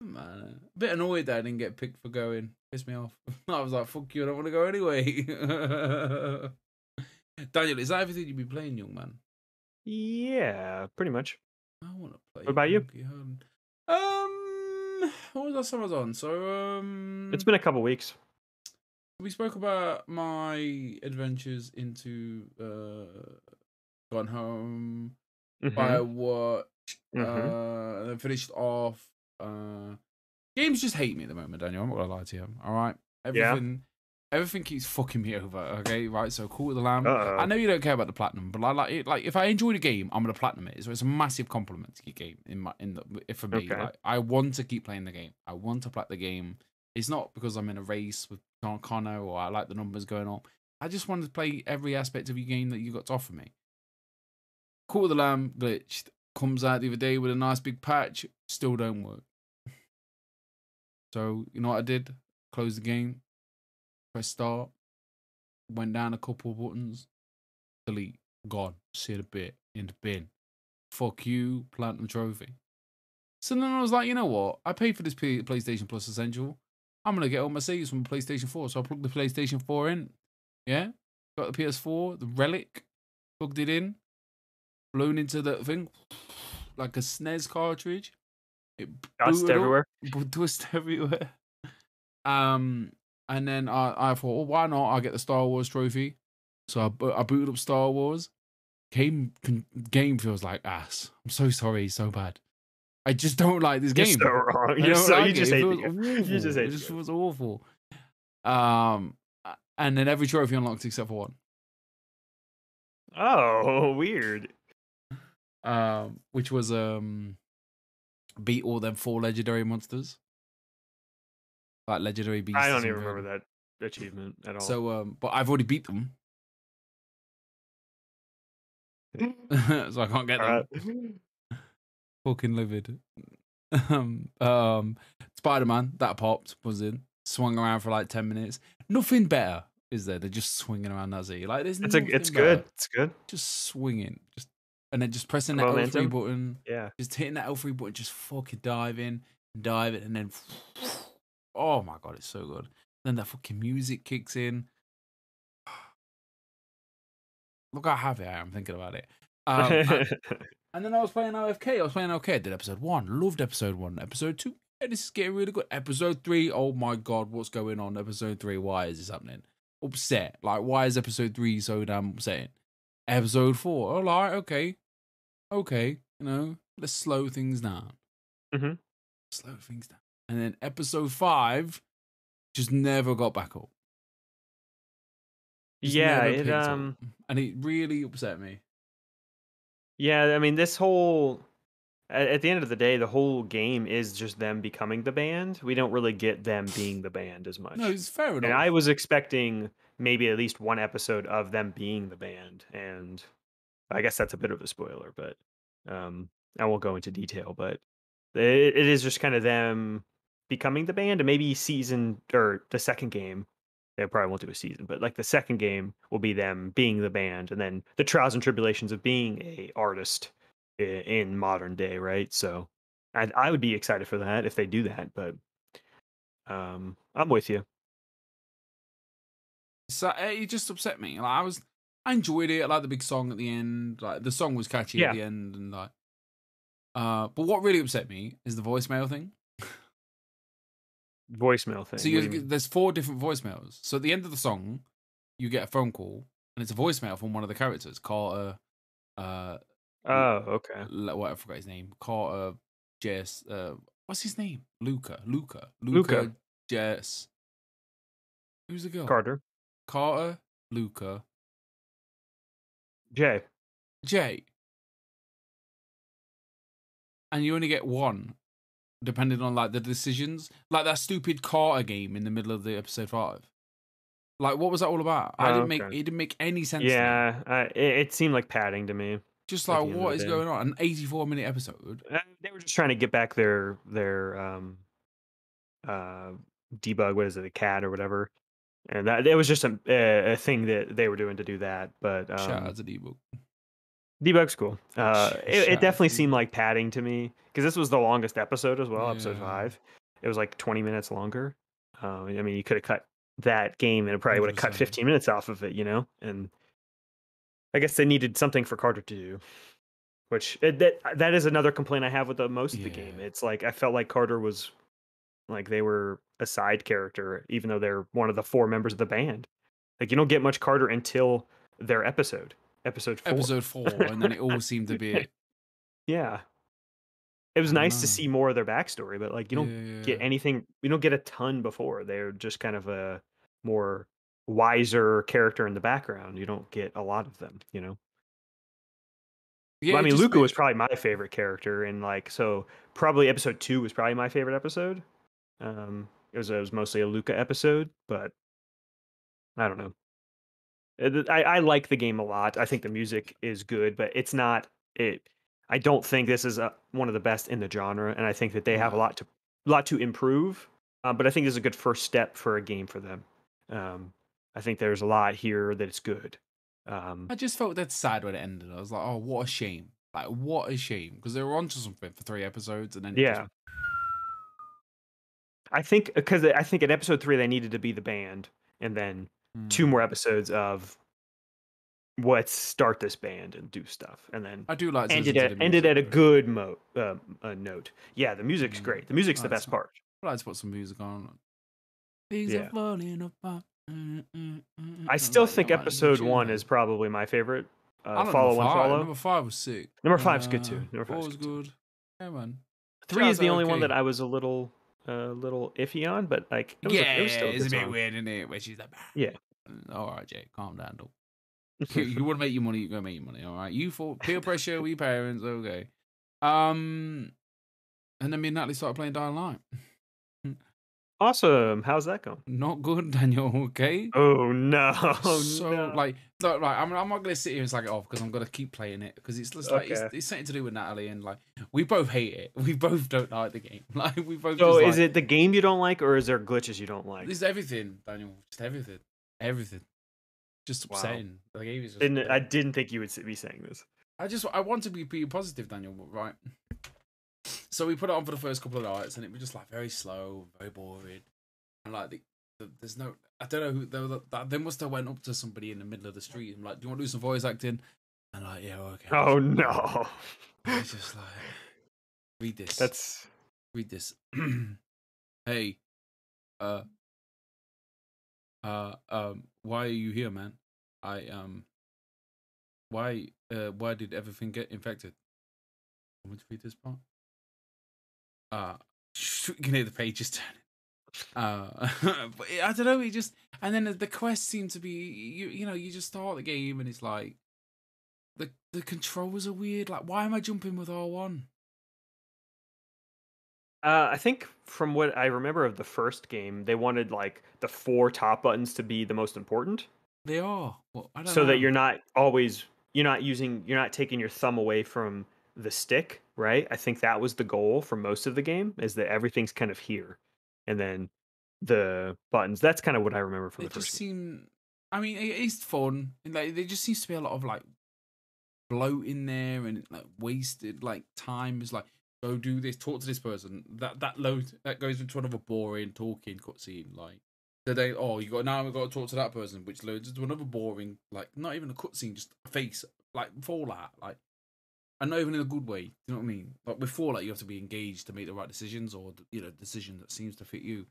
don't matter. A bit annoyed that I didn't get picked for going. Pissed me off. I was like, fuck you, I don't want to go anyway. Daniel, is that everything you've been playing, young man? Yeah, pretty much. I want to play. What about you? What was last time I was on? So, It's been a couple weeks. we spoke about my adventures into Gone Home, Firewatch, and then finished off. Games just hate me at the moment, Daniel. I'm not gonna lie to you. All right, everything keeps fucking me over. Okay, right. So Call of the Lamb. I know you don't care about the platinum, but I like it. Like if I enjoy the game, I'm gonna platinum it. So it's a massive compliment to your game for me. Okay. Like I want to keep playing the game. I want to play the game. It's not because I'm in a race with Connor or I like the numbers going up. I just want to play every aspect of your game that you got to offer me. Call of the Lamb glitched. Comes out the other day with a nice big patch. Still don't work. So, you know what I did? Closed the game. Press start. Went down a couple of buttons. Delete. Gone. See the bit. In the bin. Fuck you. Platinum trophy. So then I was like, you know what? I paid for this PlayStation Plus Essential. I'm going to get all my saves from PlayStation 4. So I plugged the PlayStation 4 in. Yeah? Got the PS4. The Relic. Plugged it in. Blown into the thing. Like a SNES cartridge. It Dust everywhere. Dust everywhere. And then I thought, well, why not? I'll get the Star Wars trophy. So I booted up Star Wars. Game feels like ass. I'm so sorry, so bad. I just don't like this game. You're so wrong. You just hate it. You just hate it. It just feels awful. And then every trophy unlocked except for one. Oh, weird. Which was beat all them 4 legendary monsters. Like legendary beasts. I don't even remember that achievement at all. So but I've already beat them. So I can't get them. Fucking livid. Spider-Man, that popped, was in. Swung around for like 10 minutes. Nothing better, is there? They're just swinging around as he. Like there's nothing it's better. good. It's good. Just swinging. And then just pressing that Momentum. L3 button. Yeah. Just hitting that L3 button, just fucking diving, and then oh my god, it's so good. Then that fucking music kicks in. Look how happy I am thinking about it. And then I was playing OFK. I did episode 1. Loved episode 1. Episode 2. Yeah, this is getting really good. Episode 3. Oh my god, what's going on? Episode 3. Why is this happening? Upset. Like, why is episode 3 so damn upsetting? Episode 4. All right, okay. You know, let's slow things down. Slow things down. And then episode 5 just never got back up. Yeah, and it really upset me. Yeah, I mean, this whole at the end of the day, the whole game is just them becoming the band. We don't really get them being the band as No, much. it's fair And enough. I was expecting maybe at least one episode of them being the band, and I guess that's a bit of a spoiler, but I won't go into detail. But it is just kind of them becoming the band, and maybe season or the second game. They probably won't do a season, but like the second game will be them being the band, and then the trials and tribulations of being a artist in modern day, right? So I would be excited for that if they do that, but I'm with you. So it just upset me. Like I enjoyed it. I liked the big song at the end. Like the song was catchy at Yeah, the end, and like, but what really upset me is the voicemail thing. voicemail thing. So What do you mean? there's 4 different voicemails. So at the end of the song, you get a phone call, and it's a voicemail from one of the characters, Carter. Oh, okay. What I forgot his name. Carter, Jess. What's his name? Luca. Luca Jess. Who's the girl? Carter. Carter, Luca, Jay. Jay. And you only get one, depending on like the decisions. Like that stupid Carter game in the middle of the episode 5. Like, what was that all about? Oh, It didn't make any sense. yeah, it seemed like padding to me. Just At like, the end what of is the day. going on? An 84-minute episode. They were just trying to get back their uh debug. What is it, a cat or whatever? And that it was just a thing that they were doing to do that. But Shout out to D-Book. debug's cool. It Shout out definitely to seemed D-Book. like padding to me because this was the longest episode as well, episode Yeah. 5. It was like 20 minutes longer. I mean, you could have cut that game and it probably would have cut 100%. 15 minutes off of it, and I guess they needed something for Carter to do, which that is another complaint I have with most of the game. Yeah. It's like I felt like Carter was like they were a side character, even though they're one of the 4 members of the band. Like you don't get much Carter until their episode 4. Episode 4, and then it all seemed a bit. Yeah, it was I don't nice to know. see more of their backstory, but like you don't get Yeah. anything. You don't get a ton before. They're just kind of a more wiser character in the background. You don't get a lot of them. Yeah, Well, I it mean, just Luca made. was probably my favorite character, and like so probably episode 2 was probably my favorite episode. It was mostly a Luca episode, but I don't know. I like the game a lot. I think the music is good, but it's not it. I don't think this is one of the best in the genre, and I think that they have a No. lot to improve. But I think this is a good first step for a game for them. I think there's a lot here that it's good. I just felt that sad when it ended. I was like, oh, what a shame. Like, what a shame. Because they were onto something for 3 episodes, and then it just. Yeah, I think because I think in episode 3 they needed to be the band, and then 2 more episodes of let's start this band and do stuff, and then I do like ended listening to at the ended music. at a though. good note. Yeah, the music's great. The music's the Like best part. I like to put some music on. Things are Yeah, falling apart. I was still like, yeah, think man, you episode chill, 1 is man. probably my favorite. I like number Follow one 5. follow. Number 5 was sick. Number 5's good too. Number 4 5's was good too. good. Yeah, man. 3 Shout is out the to only one that OK. I was a little iffy on, but like Yeah, it was still a it's good a bit song. weird, isn't it? Where she's like, Yeah. all right, Jay, calm down, though. You want to make your money, you go make your money, all right? You for peer pressure, we parents, okay. And then me and Natalie started playing Dying Light. Awesome. How's that going? Not good, Daniel, okay? Oh no. So, no. like, look, right, I'm not going to sit here and slag it off because I'm going to keep playing it because it's just like, Okay. it's something to do with Natalie and, like, we both hate it. We both don't like the game. Like, we both So just, is like, it the game you don't like, or is there glitches you don't like? it's everything, Daniel. Just everything. Everything. Just Wow. upsetting. The game is just. I didn't think you would be saying this. I want to be positive, Daniel, right? So we put it on for the first couple of nights, and it was just like very slow, very boring, and like there's no, I don't know who they must have went up to somebody in the middle of the street and like, do you want to do some voice acting? And like, yeah, okay. Oh no. It's just like, read this. Read this. Hey, why are you here, man? Why did everything get infected? Want me to read this part? You can hear the pages turning. But I don't know. It just, and then the quests seem to be, you just start the game and it's like the controls are weird. Like, why am I jumping with R1? I think from what I remember of the first game, they wanted like the four top buttons to be the most important, They are. Well, I don't so that know. you're not taking your thumb away from the stick, right? I think that was the goal for most of the game, is that everything's kind of here, and then the buttons. That's kind of what I remember from They the just first game. seem. I mean, it is fun. And, like, there just seems to be a lot of like bloat in there and like wasted like time. Is like, go do this, talk to this person. That load that goes into another boring talking cutscene. Like, you got now we've got to talk to that person, which loads into another boring, like, not even a cutscene, just a face, like Fallout, like, and not even in a good way. You know what I mean? Like with Fallout, you have to be engaged to make the right decisions, or decision that seems to fit you.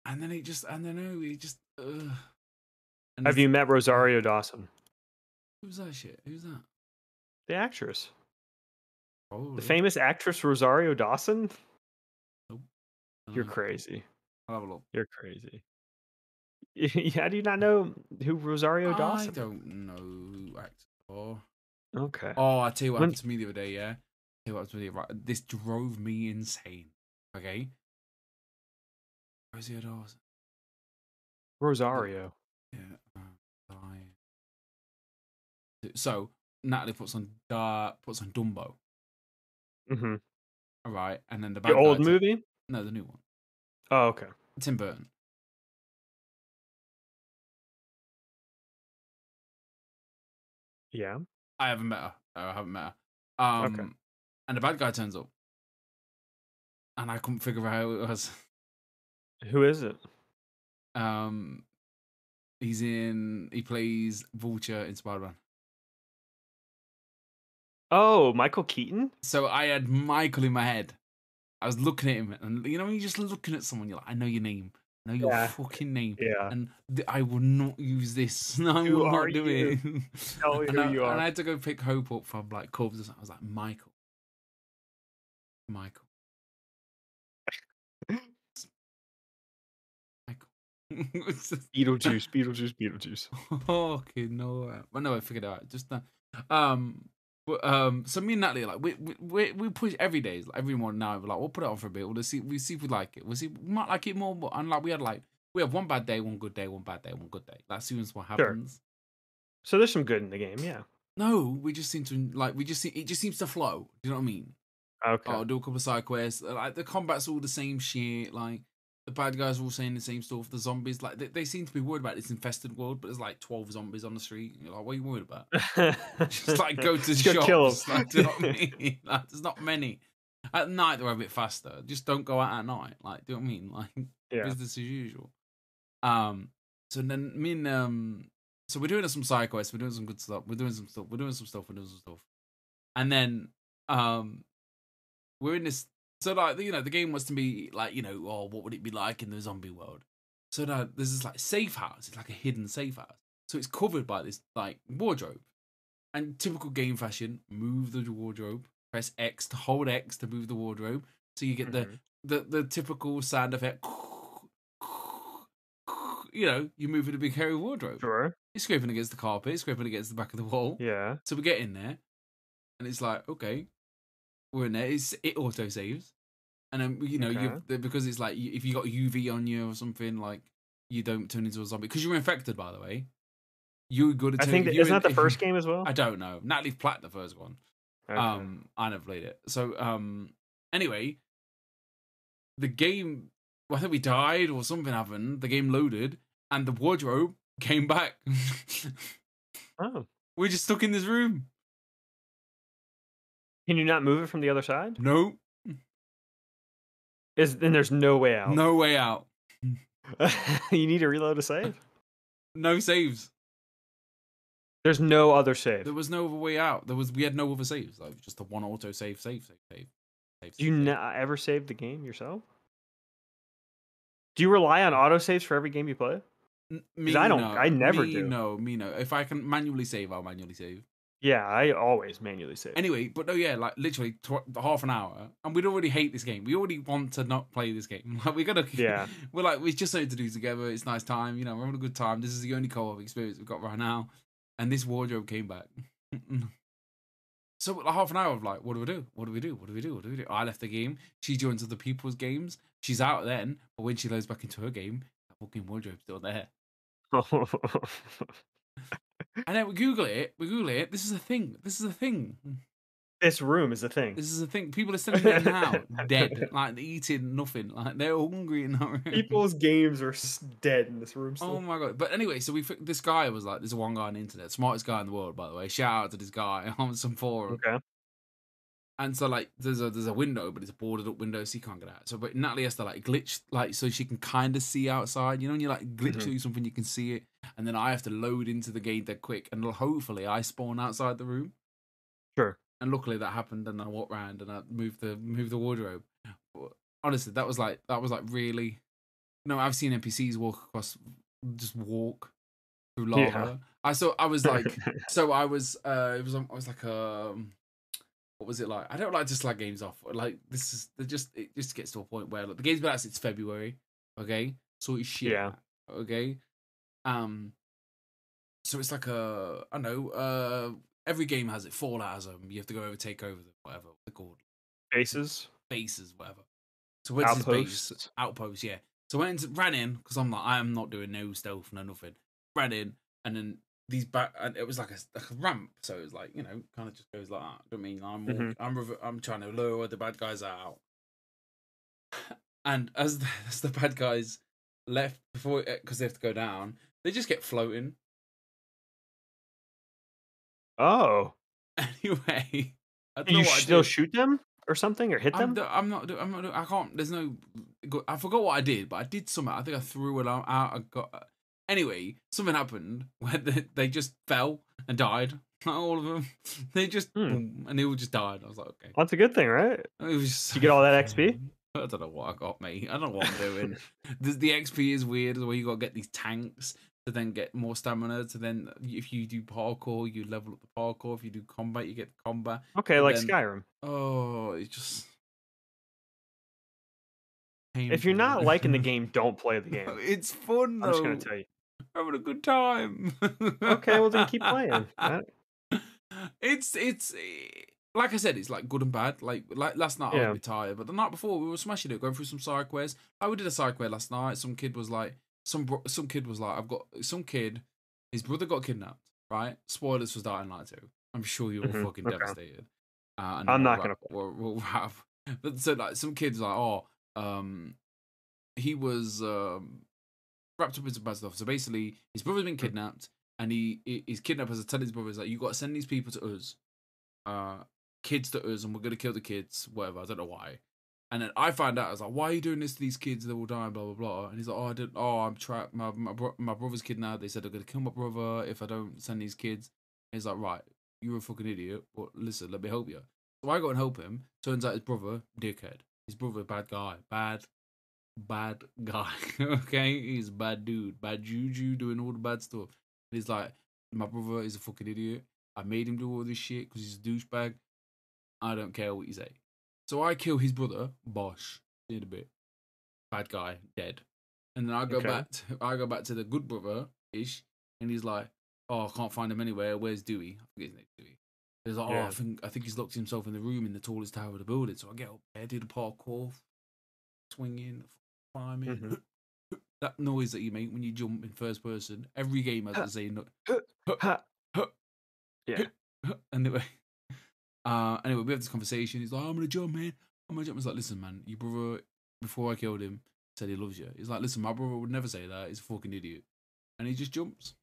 And then it just, I don't know, it just. And Have you met Rosario Dawson, who's that shit? Who's that? the actress, the Probably. famous actress Rosario Dawson? Nope. You're crazy. I'll have a look. You're crazy. How do you not know who Rosario I Dawson is? don't know who actor. Okay. Oh, I tell you what When happened to me the other day. Yeah, tell you what happened to me. Right, this drove me insane. Okay, where's the other? Rosario. Yeah. So Natalie puts on Dumbo. Mm-hmm. All right, and then the The bad guy. old movie? No, the new one. Oh, okay. Tim Burton. Yeah. I haven't met her. I haven't met her. Okay. And the bad guy turns up, and I couldn't figure out who it was. Who is it? Um, he plays Vulture in Spider-Man. Oh, Michael Keaton? So I had Michael in my head. I was looking at him, and when you're just looking at someone, you're like, I know your name. I know your Yeah. fucking name. Yeah. And I will not use this. I Who will are not do you? it. Tell me and, who you and are. I had to go pick Hope up from like Cubs. I was like, Michael. Michael. Beetlejuice, Beetlejuice, Beetlejuice. Okay, no. Well, no, I figured it out. Just so me and Natalie, like, we push every day, like, every morning now. We're like, we'll put it on for a bit. We see if we like it. We might like it more. And like, we have one bad day, one good day, one bad day, one good day. That's soon as what Sure. happens. So there's some good in the game, yeah. No, we just seem to like, it just seems to flow. Do you know what I mean? Okay. Oh, do a couple of side quests. Like, the combat's all the same shit. Like, the bad guys are all saying the same stuff. The zombies, like, they seem to be worried about this infested world, but there's like 12 zombies on the street. You're like, what are you worried about? Just like go to the Just go kill shops. 'em. Like, do you know what I mean? Like, there's not many. At night they're a bit faster. Just don't go out at night. Like, do you know what I mean? Like, Yeah. business as usual. So then me and so we're doing some side quests. We're doing some good stuff. We're doing some stuff. And then we're in this. So like, the game wants to be like, oh, what would it be like in the zombie world? So now there's this like safe house. It's like a hidden safe house. So it's covered by this like wardrobe. And typical game fashion, move the wardrobe. Press X to hold X to move the wardrobe. So you get the typical sound effect. You move in a big hairy wardrobe. Sure. You're scraping against the carpet, scraping against the back of the wall. Yeah. So we get in there, and it's like, okay, we're in there. It auto saves, and then because it's like, if you got UV on you or something, like, you don't turn into a zombie because you're infected. By the way, you're good at. I think isn't that the first game as well? I don't know. Natalie Platt, the first one. Okay. I never played it. So anyway, the game. Well, I think we died or something happened. The game loaded and the wardrobe came back. Oh. We're just stuck in this room. Can you not move it from the other side? No. Then there's no way out. No way out. You need to reload a save? No saves. There's no other save. There was no other way out. We had no other saves. Like, just the one auto save. Do you not ever save the game yourself? Do you rely on autosaves for every game you play? Me, I don't. No. I never me, do. No, me no. If I can manually save, I'll manually save. Yeah, I always manually save. Anyway, but no, yeah, like literally half an hour, and we'd already hate this game. We already want to not play this game. Like, we gotta. Yeah. We're like, it's just something to do together. It's nice time. We're having a good time. This is the only co-op experience we've got right now, and this wardrobe came back. So like half an hour of like, what do we do? What do we do? What do we do? What do we do? I left the game. She joins other people's games. She's out then, but when she loads back into her game, that fucking wardrobe's still there. And then we Google it. We Google it. This is a thing. This is a thing. This room is a thing. This is a thing. People are sitting there now, dead, like eating nothing, like they're hungry in that room. People's games are dead in this room. Oh my god! But anyway, so this guy was like, there's one guy on the internet, smartest guy in the world, by the way. Shout out to this guy on some forum. Okay. And so like, there's a window, but it's a boarded up window, so you can't get out. So, but Natalie has to like glitch, like so she can kind of see outside. You know, when you like glitch through something, you can see it, and then I have to load into the game dead quick, and hopefully I spawn outside the room. Sure. And luckily that happened, and I walked around and I moved the wardrobe. But honestly, that was like really. No, I've seen NPCs just walk through lava. Yeah. I was like, it was like what was it like? I don't like to slag games off. Like it just gets to a point where like, the game's been out since February. Okay, so it's shit. Yeah. Okay. So it's like I don't know. Every game has it. Fallout has them. You have to go take over them, whatever they're called. Bases, whatever. So where's outposts? His base? Outposts, yeah. So I ran in because I'm like, I am not doing no stealth, no nothing. Ran in, and then and it was like a ramp, so it was like, you know, kind of just goes like that. I mean, I'm trying to lure the bad guys out, and as the bad guys left before, because they have to go down, they just get floating. Oh. Anyway, I don't you know what still I did. shoot them or something, or hit them? I'm not. I can't. There's no. I forgot what I did, but I did something. I think I threw it out. I got. Anyway, something happened where they just fell and died. All of them. They just boom, and they all just died. I was like, okay. That's a good thing, right? It was just you get all that XP. I don't know what I got, mate. I don't know what I'm doing. the XP is weird. The way you got to get these tanks to then get more stamina. To then, if you do parkour, you level up the parkour. If you do combat, you get the combat. Okay, like Skyrim. Oh, it's just painful. If you're not liking the game, don't play the game. It's fun though. I'm just gonna tell you. Having a good time. Okay, well then keep playing. It's like I said, it's like good and bad. Like last night I was a bit tired, but the night before we were smashing it, going through some side quests. We did a side quest last night. Some kid was like, his brother got kidnapped. Right? Spoilers for Dying Light 2. I'm sure you're fucking devastated. I'm not gonna. We'll have. But so like some kids like, he was wrapped up in some bad stuff. So basically, his brother's been kidnapped, and his kidnappers are telling his brothers like, you got to send these people to us, kids to us, and we're gonna kill the kids. Whatever, I don't know why. And then I find out, I was like, why are you doing this to these kids? They will die, blah blah blah. And he's like, I'm trapped. My brother's kidnapped. They said they're gonna kill my brother if I don't send these kids. And he's like, right, you're a fucking idiot. Well, listen, let me help you. So I go and help him. Turns out his brother, dickhead. His brother, bad guy, bad guy. Okay, he's a bad dude, bad juju, doing all the bad stuff. And he's like, my brother is a fucking idiot. I made him do all this shit because he's a douchebag. I don't care what you say. So I kill his brother, bosh, in a bit. Bad guy, dead. And then I go back to the good brother ish, and he's like, I can't find him anywhere. Where's Dewey? I forget his name, Dewey. He's like, I think he's locked himself in the room in the tallest tower of the building. So I get up there, do the parkour, swinging, climbing. That noise that you make when you jump in first person. Every game has the same noise. Yeah. Anyway, we have this conversation. He's like, I'm gonna jump, man. I'm gonna jump. I was like, listen, man, your brother, before I killed him, said he loves you. He's like, listen, my brother would never say that. He's a fucking idiot. And he just jumps.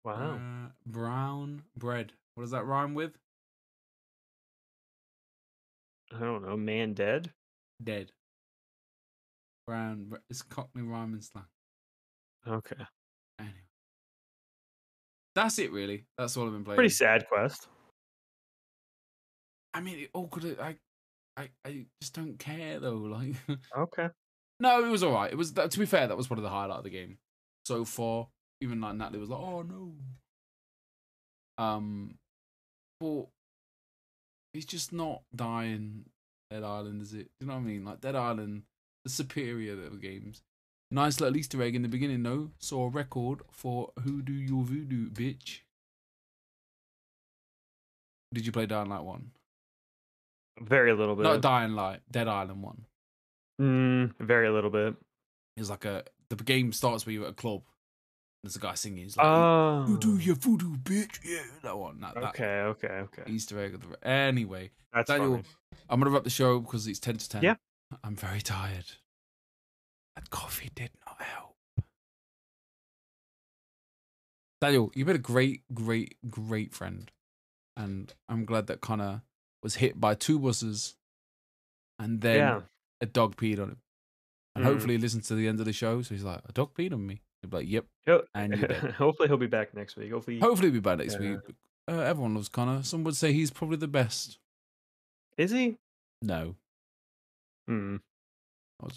Wow. Brown bread. What does that rhyme with? I don't know. Man dead? Dead. Brown bread. It's Cockney rhyme and slang. Okay. Anyway. That's it, really. That's all I've been playing. Pretty sad quest. I mean, it all could. I just don't care though. Like, okay. No, it was all right. It was. To be fair, that was one of the highlights of the game so far. Even like Natalie was like, "Oh no." But it's just not dying. Dead Island, is it? You know what I mean? Like Dead Island, the superior little games. Nice little Easter egg in the beginning, though. Saw a record for Who Do Your Voodoo, bitch. Did you play Dying Light 1? Very little bit. Not Dying Light, Dead Island 1. Very little bit. It's like the game starts where you're at a club. There's a guy singing. He's like, Oh. "You do your voodoo, bitch." Yeah, that one. That Okay. Easter egg. Anyway, That's Daniel, funny. I'm going to wrap the show because it's 10 to 10. Yeah. I'm very tired. That coffee did not help. Daniel, you've been a great friend. And I'm glad that Connor was hit by 2 buses and then a dog peed on him. And hopefully he listens to the end of the show. So he's like, a dog peed on me. He'll be like, yep. And you're dead. Hopefully he'll be back next week. Hopefully he'll be back next week. Everyone loves Connor. Some would say he's probably the best. Is he? No. Not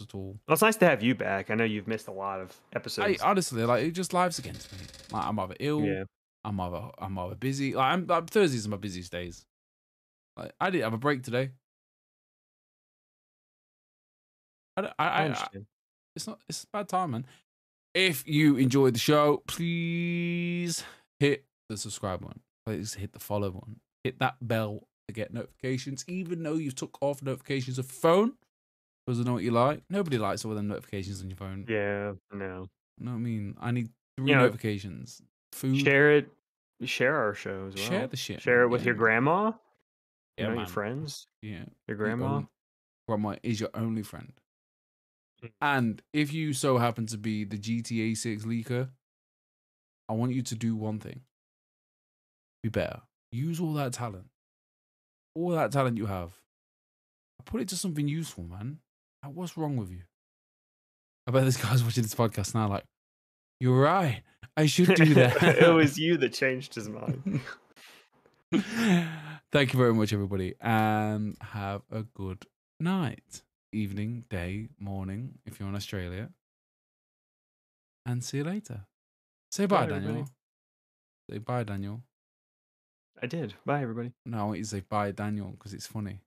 at all. Well, it's nice to have you back. I know you've missed a lot of episodes. Honestly, like, it just lives against me. Like, I'm either ill. Yeah. I'm either busy. Like, Thursdays are my busiest days. Like, I didn't have a break today. I understand. It's a bad time, man. If you enjoyed the show, please hit the subscribe button. Please hit the follow button. Hit that bell to get notifications, even though you took off notifications of phone. Because I know what you like. Nobody likes all them notifications on your phone. Yeah, no. You know what I mean? I need 3 notifications. Food. Share it. Share our show as well. Share the shit. Share it with your grandma. Yeah, your friends. Yeah. Your grandma. Grandma is your only friend. And if you so happen to be the GTA 6 leaker, I want you to do one thing. Be better. Use all that talent. All that talent you have. Put it to something useful, man. What's wrong with you? I bet this guy's watching this podcast now like, you're right. I should do that. It was you that changed his mind. Thank you very much, everybody. And have a good night. Evening, day, morning, if you're in Australia. And see you later. Say bye, Daniel. Everybody. Say bye, Daniel. I did. Bye, everybody. No, I want you to say bye, Daniel, because it's funny.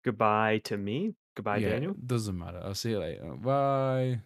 Goodbye to me. Goodbye, Daniel. Doesn't matter. I'll see you later. Bye.